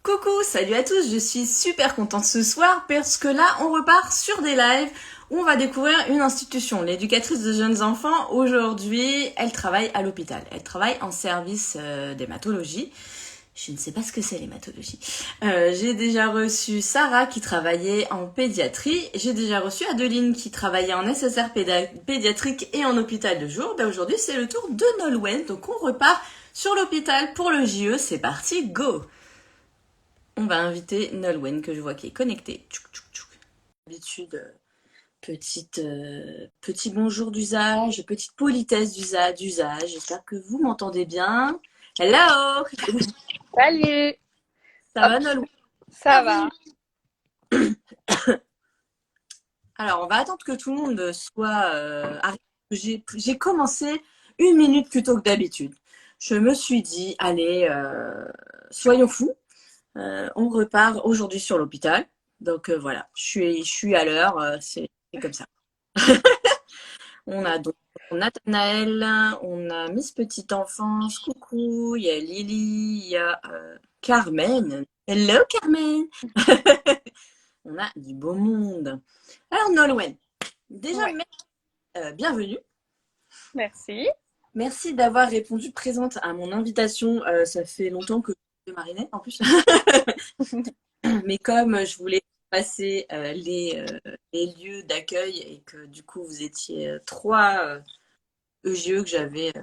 Coucou, salut à tous, je suis super contente ce soir parce que là on repart sur des lives où on va découvrir une institution. L'éducatrice de jeunes enfants, aujourd'hui, elle travaille à l'hôpital. Elle travaille en service d'hématologie. Je ne sais pas ce que c'est l'hématologie. J'ai déjà reçu Sarah qui travaillait en pédiatrie. J'ai déjà reçu Adeline qui travaillait en SSR pédiatrique et en hôpital de jour. Ben aujourd'hui c'est le tour de Nolwenn, donc on repart sur l'hôpital pour le JE. C'est parti, go! On va inviter Nolwenn que je vois qui est connectée. Tchouk, tchouk, tchouk. D'habitude, petit bonjour d'usage, petite politesse d'usage. J'espère que vous m'entendez bien. Hello! Salut! Ça Hop, va Nolwenn? ça va. Bienvenue. Alors, on va attendre que tout le monde soit arrivé. J'ai commencé une minute plus tôt que d'habitude. Je me suis dit, allez, soyons fous. On repart aujourd'hui sur l'hôpital. Donc voilà, je suis à l'heure, c'est comme ça. On a donc Nathanaël, on a Miss Petite Enfance, coucou, il y a Lily, il y a Carmen. Hello Carmen! On a du beau monde. Alors Nolwenn, déjà Ouais, bienvenue. merci. Merci d'avoir répondu présente à mon invitation. Ça fait longtemps que je marinette en plus. Mais comme je voulais passer les lieux d'accueil et que du coup vous étiez trois EGE que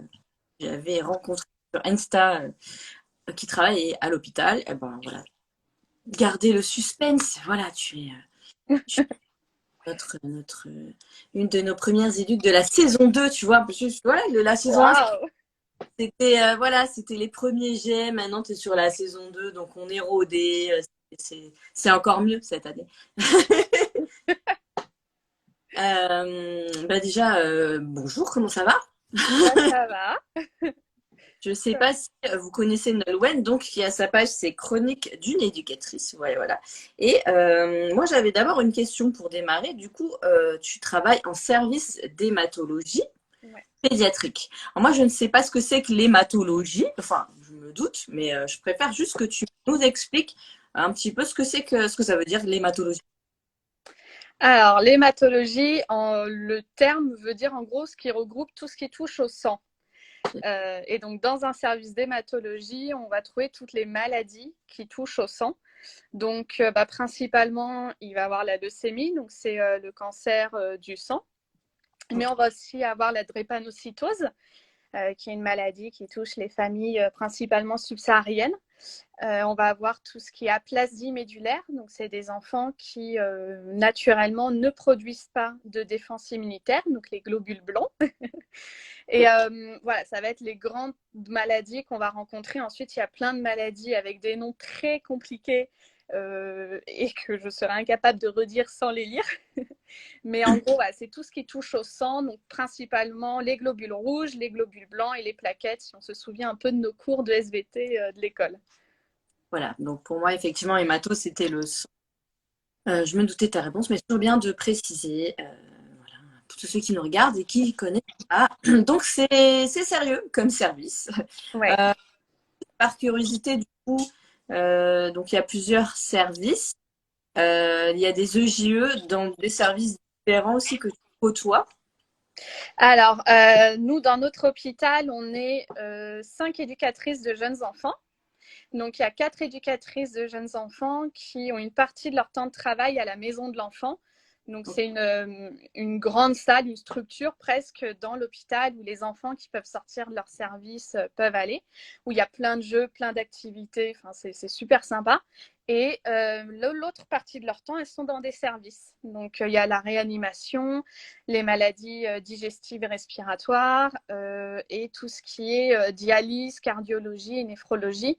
j'avais rencontré sur Insta qui travaillent à l'hôpital, et ben voilà, garder le suspense. Voilà, tu es une de nos premières éduques de la saison 2 tu vois. Parce que, voilà, la saison 1, Waouh! c'était voilà, c'était les premiers jets. Maintenant, tu es sur la saison 2 donc on est rodé. C'est encore mieux cette année. Bah déjà, bonjour, comment ça va? Bah, ça va. Je ne sais Ça- pas si vous connaissez Nolwenn, donc qui a sa page, c'est Chronique d'une éducatrice. Voilà, voilà. Et moi, j'avais d'abord une question pour démarrer. Du coup, tu travailles en service d'hématologie Ouais. pédiatrique. Alors, moi, je ne sais pas ce que c'est que l'hématologie. Enfin, je me doute, mais je préfère juste que tu nous expliques un petit peu ce que ça veut dire l'hématologie. Alors, l'hématologie, le terme veut dire en gros ce qui regroupe tout ce qui touche au sang. Et donc, dans un service d'hématologie, on va trouver toutes les maladies qui touchent au sang. Donc, principalement, il va y avoir la leucémie, donc c'est le cancer du sang. Mais Ok. on va aussi avoir la drépanocytose, qui est une maladie qui touche les familles principalement subsahariennes. On va avoir tout ce qui est aplasie médulaire, donc c'est des enfants qui naturellement ne produisent pas de défense immunitaire, donc les globules blancs. Et voilà, ça va être les grandes maladies qu'on va rencontrer. Ensuite, il y a plein de maladies avec des noms très compliqués et que je serais incapable de redire sans les lire. Mais en gros, ouais, c'est tout ce qui touche au sang, donc principalement les globules rouges, les globules blancs et les plaquettes, si on se souvient un peu de nos cours de SVT de l'école. Voilà. Donc pour moi, effectivement, hémato, c'était le sang. Je me doutais de ta réponse, mais c'est toujours bien de préciser. Voilà, pour tous ceux qui nous regardent et qui connaissent pas. Donc c'est sérieux comme service. Ouais. Euh, Par curiosité, du coup, donc il y a plusieurs services. Il y a des EJE dans des services différents aussi que tu côtoies. Alors, nous, dans notre hôpital, on est 5 éducatrices de jeunes enfants. Donc, il y a 4 éducatrices de jeunes enfants qui ont une partie de leur temps de travail à la maison de l'enfant. Donc, Ok. c'est une grande salle, une structure presque dans l'hôpital où les enfants qui peuvent sortir de leur service peuvent aller, où il y a plein de jeux, plein d'activités. Enfin, c'est super sympa. Et l'autre partie de leur temps, elles sont dans des services. Donc, il y a la réanimation, les maladies digestives et respiratoires et tout ce qui est dialyse, cardiologie et néphrologie.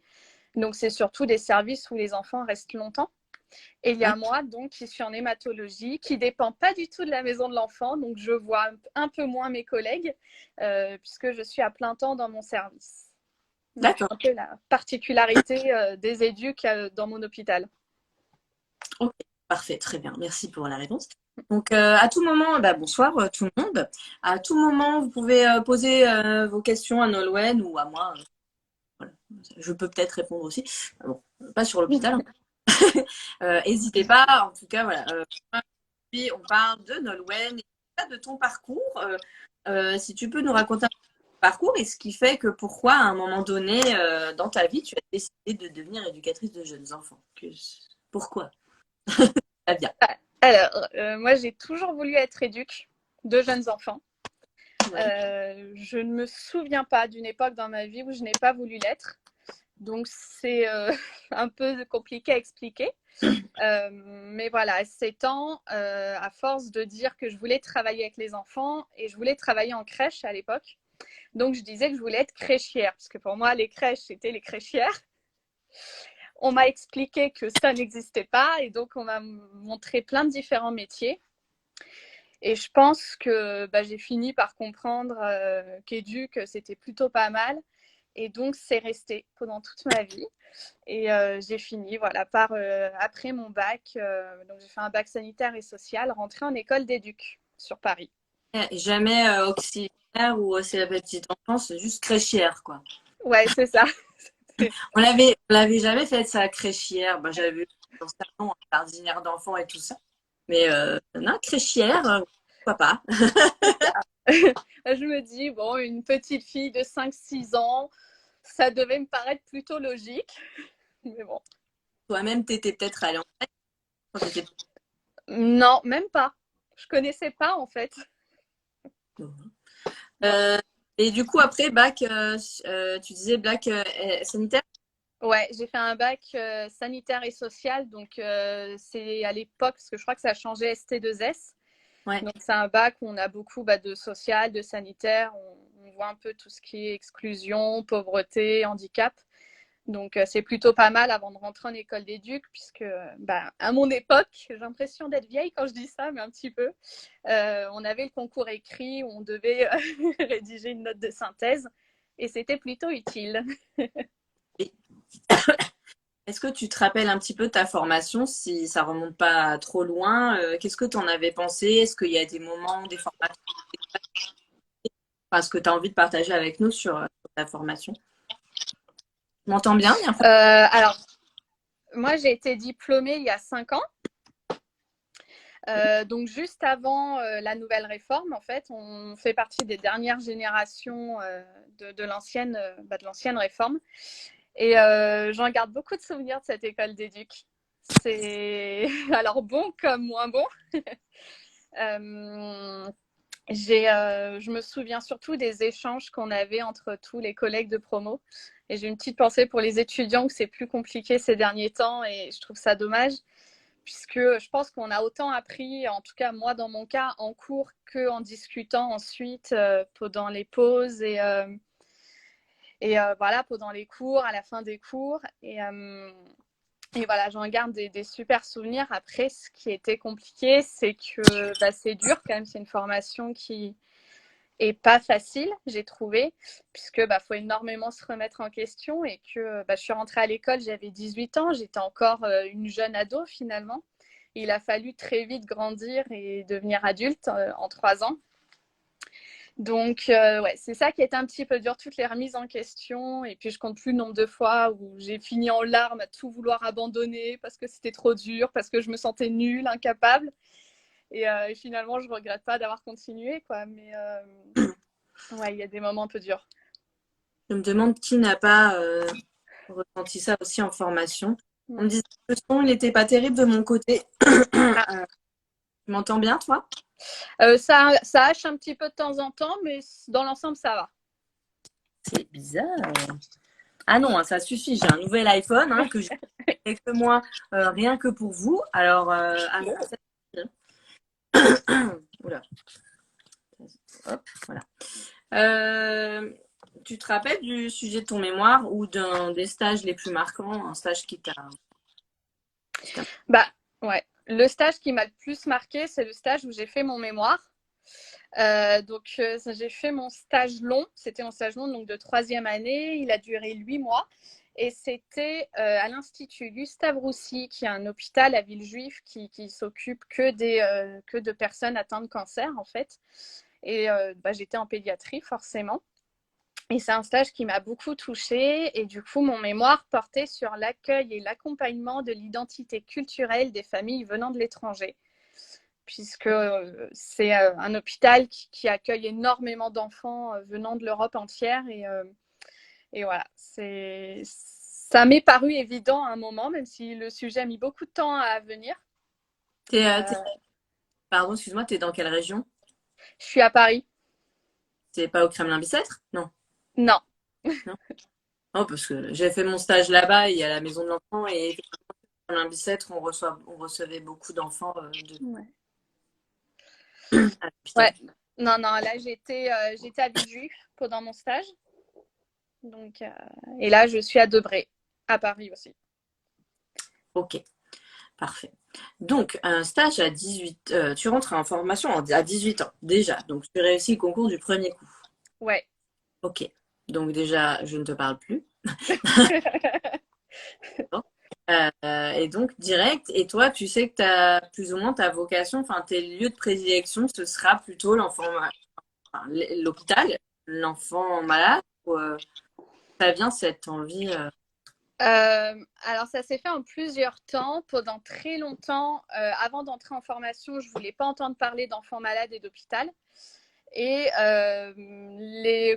Donc, c'est surtout des services où les enfants restent longtemps. Et il y Hein. a moi, donc, qui suis en hématologie, qui ne dépend pas du tout de la maison de l'enfant. Donc, je vois un peu moins mes collègues, puisque je suis à plein temps dans mon service. Donc, c'est D'accord. un peu la particularité des éducs dans mon hôpital. Ok. Parfait. Très bien. Merci pour la réponse. Donc, à tout moment, bah, bonsoir tout le monde. À tout moment, vous pouvez poser vos questions à Nolwenn ou à moi. Voilà. Je peux peut-être répondre aussi. Bon. pas sur l'hôpital, hein. N'hésitez pas, en tout cas, voilà. Puis on parle de Nolwenn et de ton parcours. Si tu peux nous raconter un peu ton parcours et ce qui fait que pourquoi, à un moment donné dans ta vie, tu as décidé de devenir éducatrice de jeunes enfants. Pourquoi? Ça vient. Alors, moi, j'ai toujours voulu être éduque de jeunes enfants. Ouais. Je ne me souviens pas d'une époque dans ma vie où je n'ai pas voulu l'être. Donc, c'est un peu compliqué à expliquer. Mais voilà, à 7 ans, à force de dire que je voulais travailler avec les enfants et je voulais travailler en crèche à l'époque. Donc, je disais que je voulais être crèchière parce que pour moi, les crèches, c'était les crèchières. On m'a expliqué que ça n'existait pas et donc on m'a montré plein de différents métiers. Et je pense que j'ai fini par comprendre qu'éduc, c'était plutôt pas mal. Et donc, c'est resté pendant toute ma vie. Et j'ai fini, voilà, par, après mon bac, donc j'ai fait un bac sanitaire et social, rentrée en école d'éduc sur Paris. Jamais auxiliaire ou c'est la petite enfance, juste crèchière, quoi. Ouais, c'est ça. On l'avait jamais fait ça, crèchière. Bah, j'avais vu dans certains jardinière d'enfants et tout ça. Mais non, crèchière, pourquoi pas? Je me dis, bon, une petite fille de 5-6 ans, ça devait me paraître plutôt logique. Mais bon. Toi-même, t'étais peut-être allée en crèche quand t'étais Non, même pas. Je connaissais pas en fait. petite. Et du coup, après, bac, tu disais bac sanitaire? Ouais, j'ai fait un bac sanitaire et social, donc c'est à l'époque, parce que je crois que ça a changé ST2S. Ouais. Donc c'est un bac où on a beaucoup de social, de sanitaire, on voit un peu tout ce qui est exclusion, pauvreté, handicap. Donc c'est plutôt pas mal avant de rentrer en école d'éduc, puisque à mon époque, j'ai l'impression d'être vieille quand je dis ça, mais un petit peu, on avait le concours écrit où on devait rédiger une note de synthèse, et c'était plutôt utile. Et est-ce que tu te rappelles un petit peu de ta formation, si ça remonte pas trop loin? Qu'est-ce que tu en avais pensé? Est-ce qu'il y a des moments, des formations, enfin, ce que tu as envie de partager avec nous sur ta formation? Tu m'entends bien? Il y a un problème. Alors, moi j'ai été diplômée il y a 5 ans. Donc juste avant la nouvelle réforme, en fait, on fait partie des dernières générations de l'ancienne réforme. Et j'en garde beaucoup de souvenirs de cette école d'éduc. C'est alors bon comme moins bon. Je me souviens surtout des échanges qu'on avait entre tous les collègues de promo. Et j'ai une petite pensée pour les étudiants où c'est plus compliqué ces derniers temps et je trouve ça dommage puisque je pense qu'on a autant appris, en tout cas moi dans mon cas, en cours qu'en discutant ensuite pendant les pauses et voilà, pendant les cours, à la fin des cours. Et voilà, j'en garde des super souvenirs. Après, ce qui était compliqué, c'est que c'est dur quand même. C'est une formation qui est pas facile, j'ai trouvé, puisque faut énormément se remettre en question et que je suis rentrée à l'école, j'avais 18 ans, j'étais encore une jeune ado finalement. Il a fallu très vite grandir et devenir adulte en 3 ans. Donc, ouais, c'est ça qui est un petit peu dur, toutes les remises en question. Et puis, je compte plus le nombre de fois où j'ai fini en larmes à tout vouloir abandonner parce que c'était trop dur, parce que je me sentais nulle, incapable. Et finalement, je regrette pas d'avoir continué, quoi. Mais ouais, il y a des moments un peu durs. Je me demande qui n'a pas ressenti ça aussi en formation. On me disait que le son, il n'était pas terrible de mon côté. Ah. Tu m'entends bien, toi? Ça hache un petit peu de temps en temps, mais dans l'ensemble, ça va. C'est bizarre. Ah non, hein, ça suffit. J'ai un nouvel iPhone que j'ai avec moi rien que pour vous. Alors, ah non, ça suffit. Oula. Hop, voilà. Tu te rappelles du sujet de ton mémoire ou d'un des stages les plus marquants, un stage qui t'a... Bah, ouais. Le stage qui m'a le plus marqué, c'est le stage où j'ai fait mon mémoire. Donc, j'ai fait mon stage long. C'était mon stage long donc de 3e année. Il a duré 8 mois. Et c'était à l'Institut Gustave Roussy, qui est un hôpital à Villejuif qui s'occupe que de personnes atteintes de cancer, en fait. Et j'étais en pédiatrie, forcément. Et c'est un stage qui m'a beaucoup touchée. Et du coup, mon mémoire portait sur l'accueil et l'accompagnement de l'identité culturelle des familles venant de l'étranger, puisque c'est un hôpital qui accueille énormément d'enfants venant de l'Europe entière. Et voilà, ça m'est paru évident à un moment, même si le sujet a mis beaucoup de temps à venir. T'es, Euh, pardon, excuse-moi, t'es dans quelle région? je suis à Paris. T'es pas au Kremlin-Bicêtre? Non. Non. Non. Non, parce que j'ai fait mon stage là-bas et à la maison de l'enfant et au Kremlin-Bicêtre, on recevait beaucoup d'enfants Ouais. à l'hôpital. Ouais. Non, non, là, j'étais à Villejuif pendant mon stage. Donc, et là, je suis à Debré, à Paris aussi. Ok, parfait. Donc, un stage à 18, tu rentres en formation à 18 ans déjà. Donc, tu réussis le concours du premier coup. Ouais. Ok. Donc, déjà, je ne te parle plus. Et donc, direct. Et toi, tu sais que tu as plus ou moins ta vocation, enfin, tes lieux de prédilection, ce sera plutôt enfin, l'hôpital, l'enfant malade, ou ça vient cette envie. Alors, ça s'est fait en plusieurs temps. Pendant très longtemps, avant d'entrer en formation, je ne voulais pas entendre parler d'enfants malades et d'hôpital. Et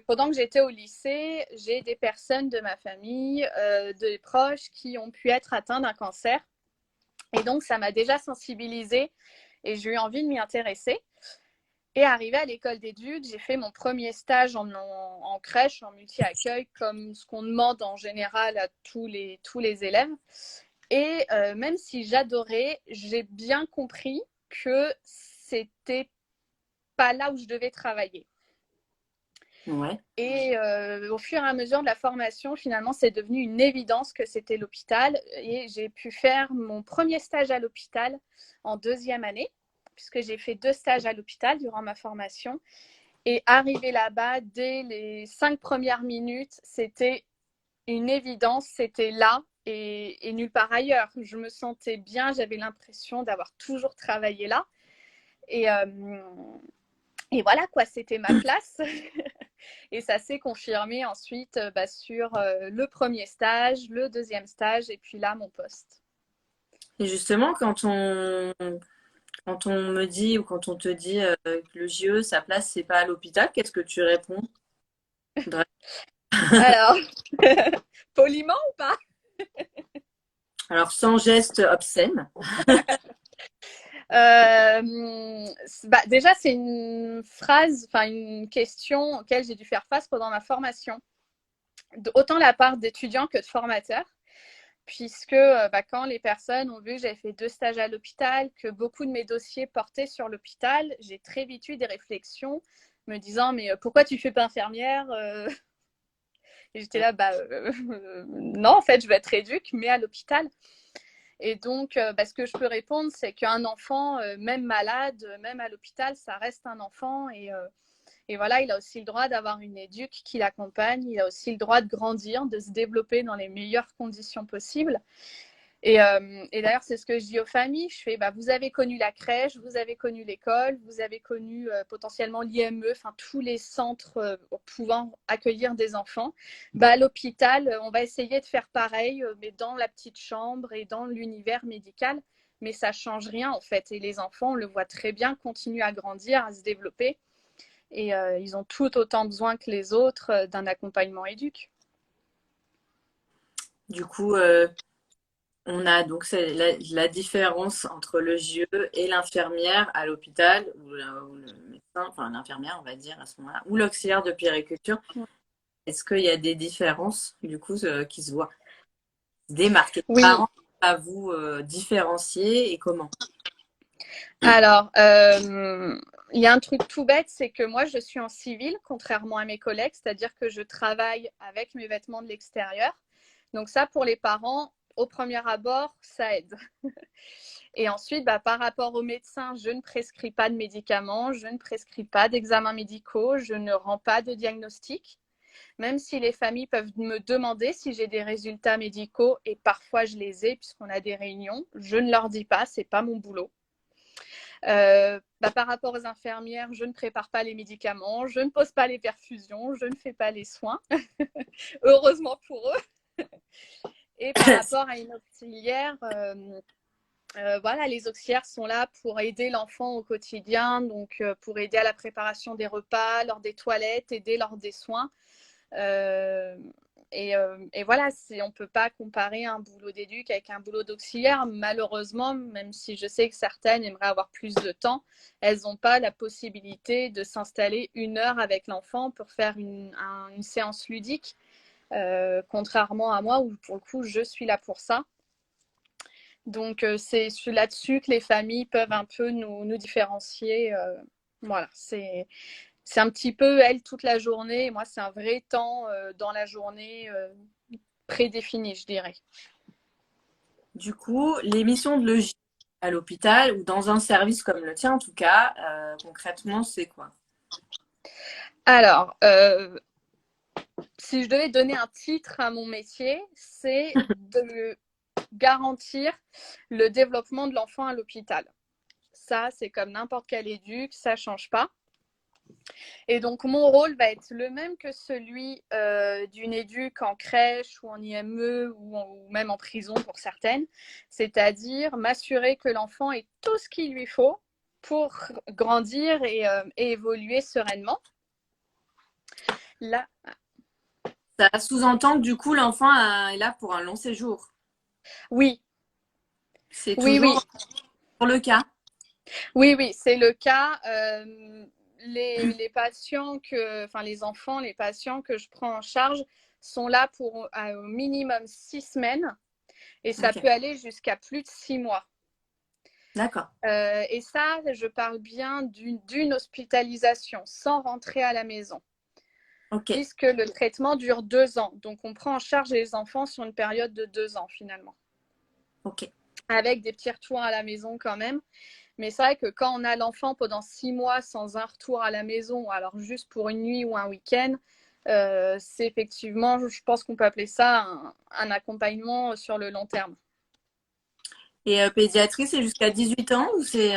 pendant que j'étais au lycée, j'ai des personnes de ma famille, des proches qui ont pu être atteints d'un cancer. Et donc, ça m'a déjà sensibilisée et j'ai eu envie de m'y intéresser. Et arrivé à l'école d'éduc, j'ai fait mon premier stage en crèche, en multi-accueil, comme ce qu'on demande en général à tous les élèves. Et même si j'adorais, j'ai bien compris que c'était pas là où je devais travailler. Ouais. Et au fur et à mesure de la formation, finalement, c'est devenu une évidence que c'était l'hôpital. Et j'ai pu faire mon premier stage à l'hôpital en deuxième année, puisque j'ai fait 2 stages à l'hôpital durant ma formation. Et arrivé là-bas, dès les 5 premières minutes, c'était une évidence, c'était là et nulle part ailleurs. Je me sentais bien, j'avais l'impression d'avoir toujours travaillé là. Et, et voilà, quoi, c'était ma place. Et ça s'est confirmé ensuite sur le premier stage, le deuxième stage et puis là, mon poste. Et justement, quand on me dit ou quand on te dit que le JE, sa place, c'est pas à l'hôpital, qu'est-ce que tu réponds? Alors, poliment ou pas? Alors, sans geste obscène. Déjà, c'est une phrase, enfin une question auquel j'ai dû faire face pendant ma formation, autant la part d'étudiants que de formateurs, puisque quand les personnes ont vu que j'avais fait 2 stages à l'hôpital, que beaucoup de mes dossiers portaient sur l'hôpital, j'ai très vite eu des réflexions me disant mais pourquoi tu fais pas infirmière Et j'étais là, non, en fait, je vais être éduque, mais à l'hôpital. Et donc, ce que je peux répondre, c'est qu'un enfant, même malade, même à l'hôpital, ça reste un enfant. Et voilà, il a aussi le droit d'avoir une éduque qui l'accompagne. Il a aussi le droit de grandir, de se développer dans les meilleures conditions possibles. Et d'ailleurs, c'est ce que je dis aux familles. Je fais, vous avez connu la crèche, vous avez connu l'école, vous avez connu potentiellement l'IME, enfin tous les centres pouvant accueillir des enfants. À l'hôpital, on va essayer de faire pareil, mais dans la petite chambre et dans l'univers médical. Mais ça change rien en fait. Et les enfants, on le voit très bien, continuent à grandir, à se développer. Et ils ont tout autant besoin que les autres d'un accompagnement éduque. Du coup, on a donc la différence entre le JE et l'infirmière à l'hôpital, ou le médecin, enfin l'infirmière, on va dire à ce moment-là, ou l'auxiliaire de puériculture. Est-ce qu'il y a des différences, du coup, qui se voient, se démarquer? Les Oui, parents, à vous différencier et comment? alors, il y a un truc tout bête, c'est que moi, je suis en civil, contrairement à mes collègues, c'est-à-dire que je travaille avec mes vêtements de l'extérieur. Donc ça, pour les parents, au premier abord, ça aide. Et ensuite, par rapport aux médecins, je ne prescris pas de médicaments, je ne prescris pas d'examens médicaux, je ne rends pas de diagnostic. Même si les familles peuvent me demander si j'ai des résultats médicaux, et parfois je les ai puisqu'on a des réunions, je ne leur dis pas, c'est pas mon boulot. Par rapport aux infirmières, je ne prépare pas les médicaments, je ne pose pas les perfusions, je ne fais pas les soins. Heureusement pour eux. Et par rapport à une auxiliaire, voilà, les auxiliaires sont là pour aider l'enfant au quotidien, donc pour aider à la préparation des repas, lors des toilettes, aider lors des soins. Et voilà, on ne peut pas comparer un boulot d'éduc avec un boulot d'auxiliaire. Malheureusement, même si je sais que certaines aimeraient avoir plus de temps, elles n'ont pas la possibilité de s'installer 1 heure avec l'enfant pour faire une séance ludique, contrairement à moi où pour le coup je suis là pour ça. Donc c'est là-dessus que les familles peuvent un peu nous différencier. Voilà, c'est un petit peu elle toute la journée. Moi, c'est un vrai temps dans la journée prédéfini, je dirais. Du coup, les missions de logis à l'hôpital ou dans un service comme le tien en tout cas, concrètement, c'est quoi? Alors, si je devais donner un titre à mon métier, c'est de garantir le développement de l'enfant à l'hôpital. Ça, c'est comme n'importe quel éduc, ça ne change pas. Et donc, mon rôle va être le même que celui d'une éduque en crèche ou en IME ou même en prison pour certaines, c'est-à-dire m'assurer que l'enfant ait tout ce qu'il lui faut pour grandir et évoluer sereinement. Là, Ça sous-entend que du coup, l'enfant est là pour un long séjour. oui, C'est oui, oui, toujours pour le cas. oui, oui, c'est le cas. Les patients les enfants, les patients que je prends en charge sont là pour au minimum 6 semaines et ça Ok, peut aller jusqu'à plus de 6 mois. d'accord. Et ça, je parle bien d'une hospitalisation sans rentrer à la maison, Ok, puisque le traitement dure 2 ans. Donc, on prend en charge les enfants sur une période de 2 ans finalement, ok. avec des petits retours à la maison quand même. Mais c'est vrai que quand on a l'enfant pendant 6 mois sans un retour à la maison, alors juste pour une nuit ou un week-end, c'est effectivement, je pense qu'on peut appeler ça un accompagnement sur le long terme. Et pédiatrie, c'est jusqu'à 18 ans ou c'est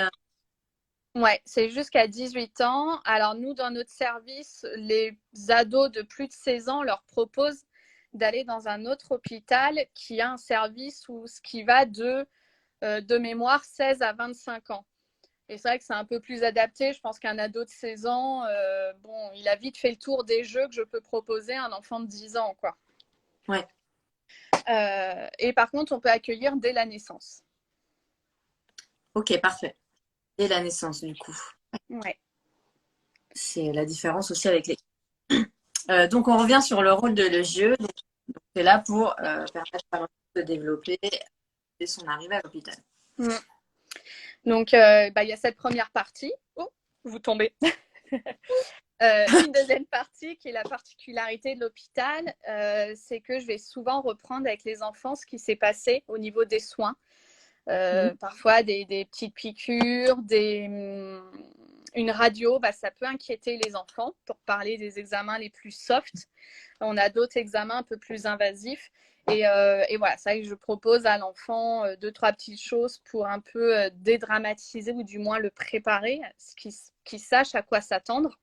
Ouais, c'est jusqu'à 18 ans. Alors nous, dans notre service, les ados de plus de 16 ans leur proposent d'aller dans un autre hôpital qui a un service où ce qui va de mémoire 16 à 25 ans. Et c'est vrai que c'est un peu plus adapté. Je pense qu'un ado de 16 ans, bon, il a vite fait le tour des jeux que je peux proposer à un enfant de 10 ans, quoi. ouais. Et par contre, on peut accueillir dès la naissance. Ok, parfait. Et la naissance, du coup. Ouais. C'est la différence aussi avec les. Donc, on revient sur le rôle de l'EGE. Donc, c'est là pour permettre à l'enfant de développer dès son arrivée à l'hôpital. Mm. Donc, il y a cette première partie. Oh, vous tombez. Une deuxième partie qui est la particularité de l'hôpital, c'est que je vais souvent reprendre avec les enfants ce qui s'est passé au niveau des soins. Parfois des petites piqûres, une radio, ça peut inquiéter les enfants pour parler des examens les plus soft. On a d'autres examens un peu plus invasifs. Et voilà, ça, je propose à l'enfant 2-3 petites choses pour un peu dédramatiser ou du moins le préparer, qu'il sache à quoi s'attendre.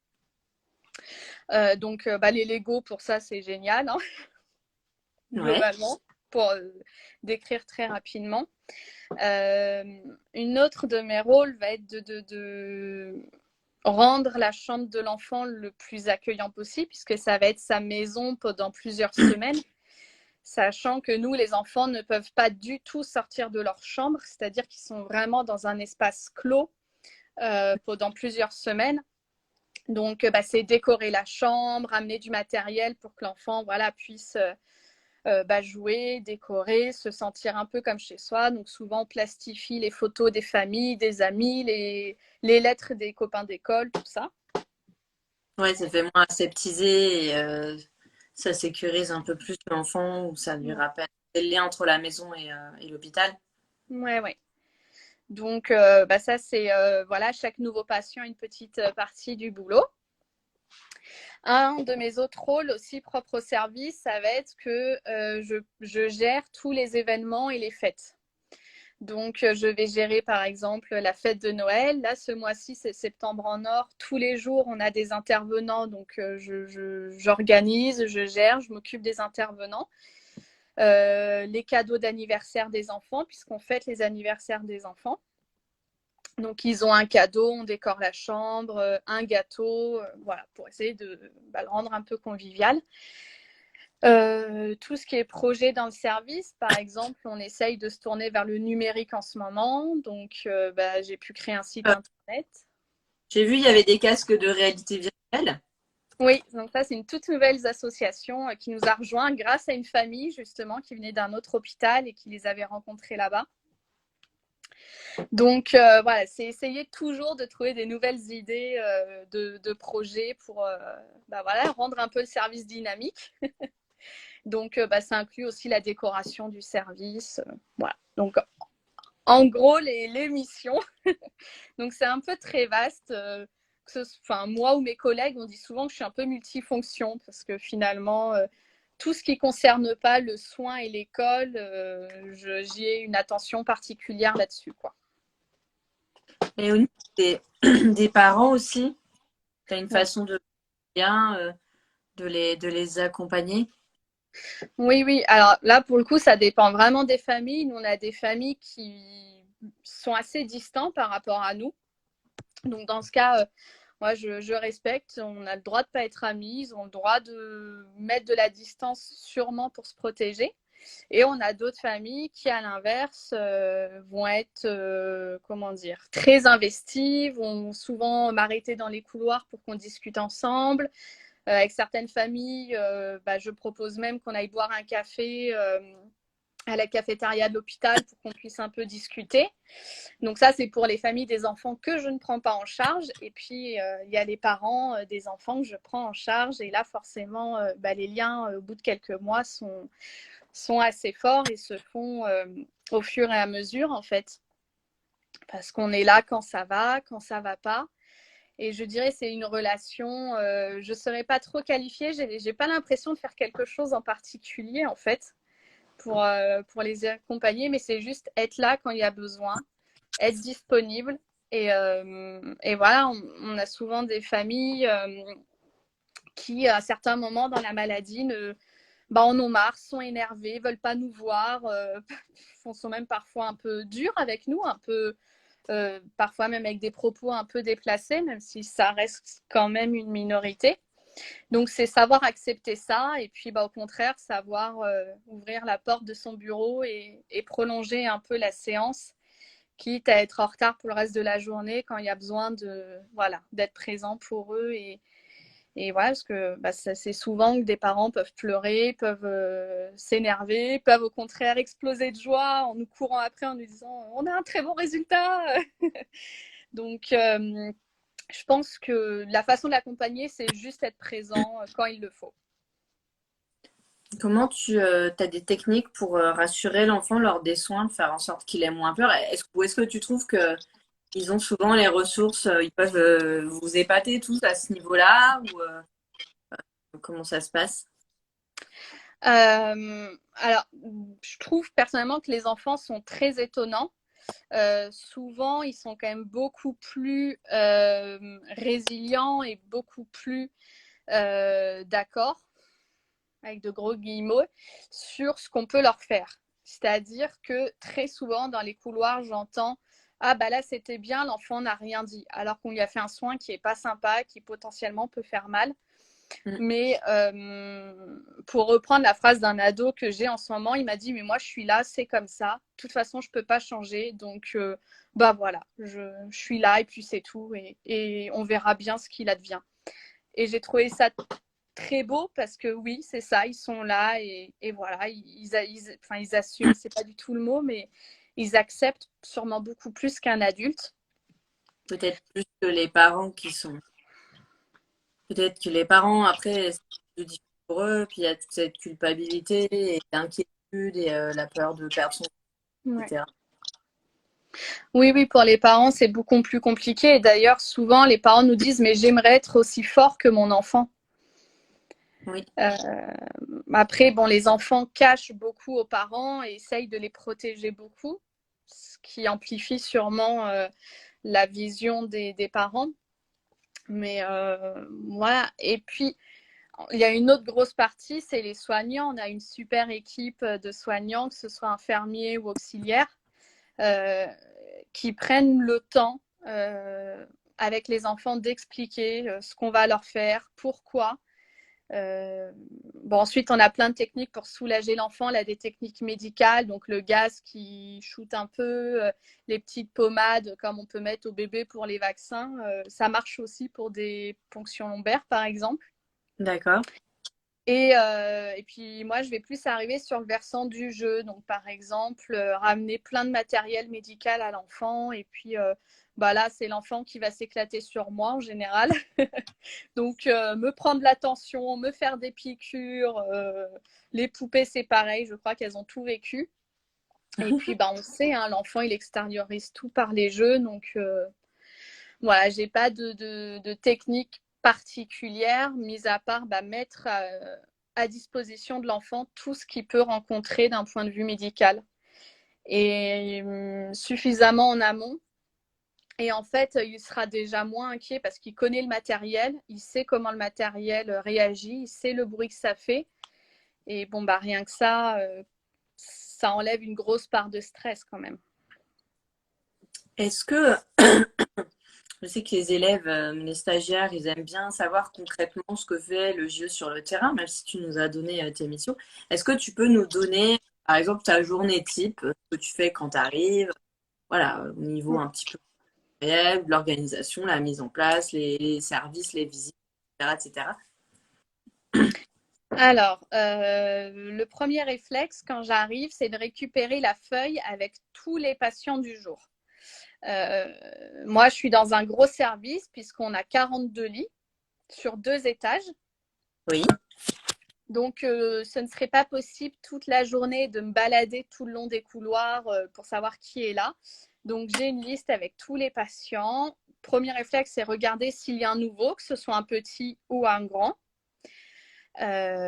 Donc, les Lego, pour ça, c'est génial, hein, Ouais. globalement, pour décrire très rapidement. Une autre de mes rôles va être de rendre la chambre de l'enfant le plus accueillant possible, puisque ça va être sa maison pendant plusieurs semaines, sachant que nous, les enfants, ne peuvent pas du tout sortir de leur chambre, c'est-à-dire qu'ils sont vraiment dans un espace clos pendant plusieurs semaines. Donc, c'est décorer la chambre, amener du matériel pour que l'enfant puisse jouer, décorer, se sentir un peu comme chez soi. Donc, souvent, on plastifie les photos des familles, des amis, les lettres des copains d'école, tout ça. Ouais, ça fait moins aseptisé et ça sécurise un peu plus l'enfant ou ça lui rappelle le lien entre la maison et l'hôpital. Ouais, ouais. Donc, ça, c'est chaque nouveau patient une petite partie du boulot. Un de mes autres rôles aussi propres au service, ça va être que je gère tous les événements et les fêtes. Donc, je vais gérer par exemple la fête de Noël. Là, ce mois-ci, c'est Septembre en Or. Tous les jours, on a des intervenants. Donc, j'organise, je gère, je m'occupe des intervenants. Les cadeaux d'anniversaire des enfants, puisqu'on fête les anniversaires des enfants. Donc, ils ont un cadeau, on décore la chambre, un gâteau, voilà, pour essayer de le rendre un peu convivial. Tout ce qui est projet dans le service, par exemple, on essaye de se tourner vers le numérique en ce moment. Donc, j'ai pu créer un site internet. J'ai vu, il y avait des casques de réalité virtuelle. Oui, donc ça, c'est une toute nouvelle association qui nous a rejoints grâce à une famille, justement, qui venait d'un autre hôpital et qui les avait rencontrés là-bas. Donc, voilà, c'est essayer toujours de trouver des nouvelles idées de projets pour voilà, rendre un peu le service dynamique. Donc, ça inclut aussi la décoration du service. Voilà. Donc, en gros, les missions. Donc, c'est un peu très vaste. Moi ou mes collègues, on dit souvent que je suis un peu multifonction parce que finalement, tout ce qui ne concerne pas le soin et l'école, j'y ai une attention particulière là-dessus, quoi. Et au niveau des parents aussi, tu as une façon de bien de les accompagner. Oui, oui. Alors là, pour le coup, ça dépend vraiment des familles. Nous, on a des familles qui sont assez distantes par rapport à nous. Donc, dans ce cas, moi, je respecte. On a le droit de ne pas être amis. Ils ont le droit de mettre de la distance sûrement pour se protéger. Et on a d'autres familles qui, à l'inverse, vont être, comment dire, très investies, vont souvent m'arrêter dans les couloirs pour qu'on discute ensemble. Avec certaines familles, je propose même qu'on aille boire un café à la cafétéria de l'hôpital pour qu'on puisse un peu discuter. Donc ça, c'est pour les familles des enfants que je ne prends pas en charge. Et puis, il y a les parents des enfants que je prends en charge. Et là, forcément, les liens, au bout de quelques mois, sont assez forts et se font au fur et à mesure, en fait. Parce qu'on est là quand ça va pas. Et je dirais c'est une relation, je ne serais pas trop qualifiée, j'ai pas l'impression de faire quelque chose en particulier en fait pour les accompagner, mais c'est juste être là quand il y a besoin, être disponible. Et voilà, on a souvent des familles qui, à certains moments dans la maladie, en ont marre, sont énervés, veulent pas nous voir, sont même parfois un peu durs avec nous, un peu parfois même avec des propos un peu déplacés, même si ça reste quand même une minorité. Donc, c'est savoir accepter ça et puis, au contraire, savoir ouvrir la porte de son bureau et prolonger un peu la séance, quitte à être en retard pour le reste de la journée quand il y a besoin d'être présent pour eux. Et voilà, parce que c'est souvent que des parents peuvent pleurer, peuvent s'énerver, peuvent au contraire exploser de joie en nous courant après, en nous disant « on a un très bon résultat !» Donc, je pense que la façon de l'accompagner, c'est juste être présent quand il le faut. Comment tu as des techniques pour rassurer l'enfant lors des soins, de faire en sorte qu'il ait moins peur? Ou est-ce que tu trouves que ils ont souvent les ressources, ils peuvent vous épater tous à ce niveau-là ou comment ça se passe? Alors, je trouve personnellement que les enfants sont très étonnants. Souvent, ils sont quand même beaucoup plus résilients et beaucoup plus d'accord, avec de gros guillemets, sur ce qu'on peut leur faire. C'est-à-dire que très souvent, dans les couloirs, j'entends « Ah, là, c'était bien, l'enfant n'a rien dit », alors qu'on lui a fait un soin qui n'est pas sympa, qui potentiellement peut faire mal. Mais pour reprendre la phrase d'un ado que j'ai en ce moment, il m'a dit « Mais moi, je suis là, c'est comme ça. De toute façon, je ne peux pas changer. Donc, voilà, je suis là et puis c'est tout. Et on verra bien ce qu'il advient. » Et j'ai trouvé ça très beau parce que oui, c'est ça, ils sont là et voilà, ils assument, c'est pas du tout le mot, mais ils acceptent sûrement beaucoup plus qu'un adulte. Peut-être plus que les parents qui sont. Peut-être que les parents, après, c'est plus difficile pour eux, puis il y a toute cette culpabilité et l'inquiétude et la peur de perdre son Ouais. etc. Oui, oui, pour les parents, c'est beaucoup plus compliqué. Et d'ailleurs, souvent, les parents nous disent « Mais j'aimerais être aussi fort que mon enfant. » Oui. Après, bon, les enfants cachent beaucoup aux parents et essayent de les protéger beaucoup. ce qui amplifie sûrement la vision des parents. Mais voilà. Et puis, il y a une autre grosse partie, c'est les soignants. On a une super équipe de soignants, que ce soit infirmiers ou auxiliaires, qui prennent le temps avec les enfants d'expliquer ce qu'on va leur faire, pourquoi. Bon, ensuite, on a plein de techniques pour soulager l'enfant. Là, des techniques médicales, donc le gaz qui shoot un peu, les petites pommades comme on peut mettre au bébé pour les vaccins. Ça marche aussi pour des ponctions lombaires, par exemple. D'accord. Et puis moi, je vais plus arriver sur le versant du jeu. Donc, par exemple, ramener plein de matériel médical à l'enfant. Et puis, là, c'est l'enfant qui va s'éclater sur moi en général. Donc, me prendre l'attention, me faire des piqûres. Les poupées, c'est pareil. Je crois qu'elles ont tout vécu. Et puis, on sait, hein, l'enfant, il extériorise tout par les jeux. Donc, voilà, j'ai pas de technique particulière, mis à part mettre à disposition de l'enfant tout ce qu'il peut rencontrer d'un point de vue médical. Et suffisamment en amont. Et en fait, il sera déjà moins inquiet parce qu'il connaît le matériel, il sait comment le matériel réagit, il sait le bruit que ça fait. Et bon, rien que ça, ça enlève une grosse part de stress quand même. Est-ce que, je sais que les élèves, les stagiaires, ils aiment bien savoir concrètement ce que fait le JE sur le terrain, même si tu nous as donné tes missions. Est-ce que tu peux nous donner, par exemple, ta journée type, ce que tu fais quand tu arrives, voilà, au niveau un petit peu réel, de l'organisation, la mise en place, les services, les visites, etc., etc. Alors, le premier réflexe quand j'arrive, c'est de récupérer la feuille avec tous les patients du jour. Moi, je suis dans un gros service puisqu'on a 42 lits sur 2 étages. Oui. Donc, ce ne serait pas possible toute la journée de me balader tout le long des couloirs pour savoir qui est là. Donc, j'ai une liste avec tous les patients. Premier réflexe, c'est regarder s'il y a un nouveau, que ce soit un petit ou un grand.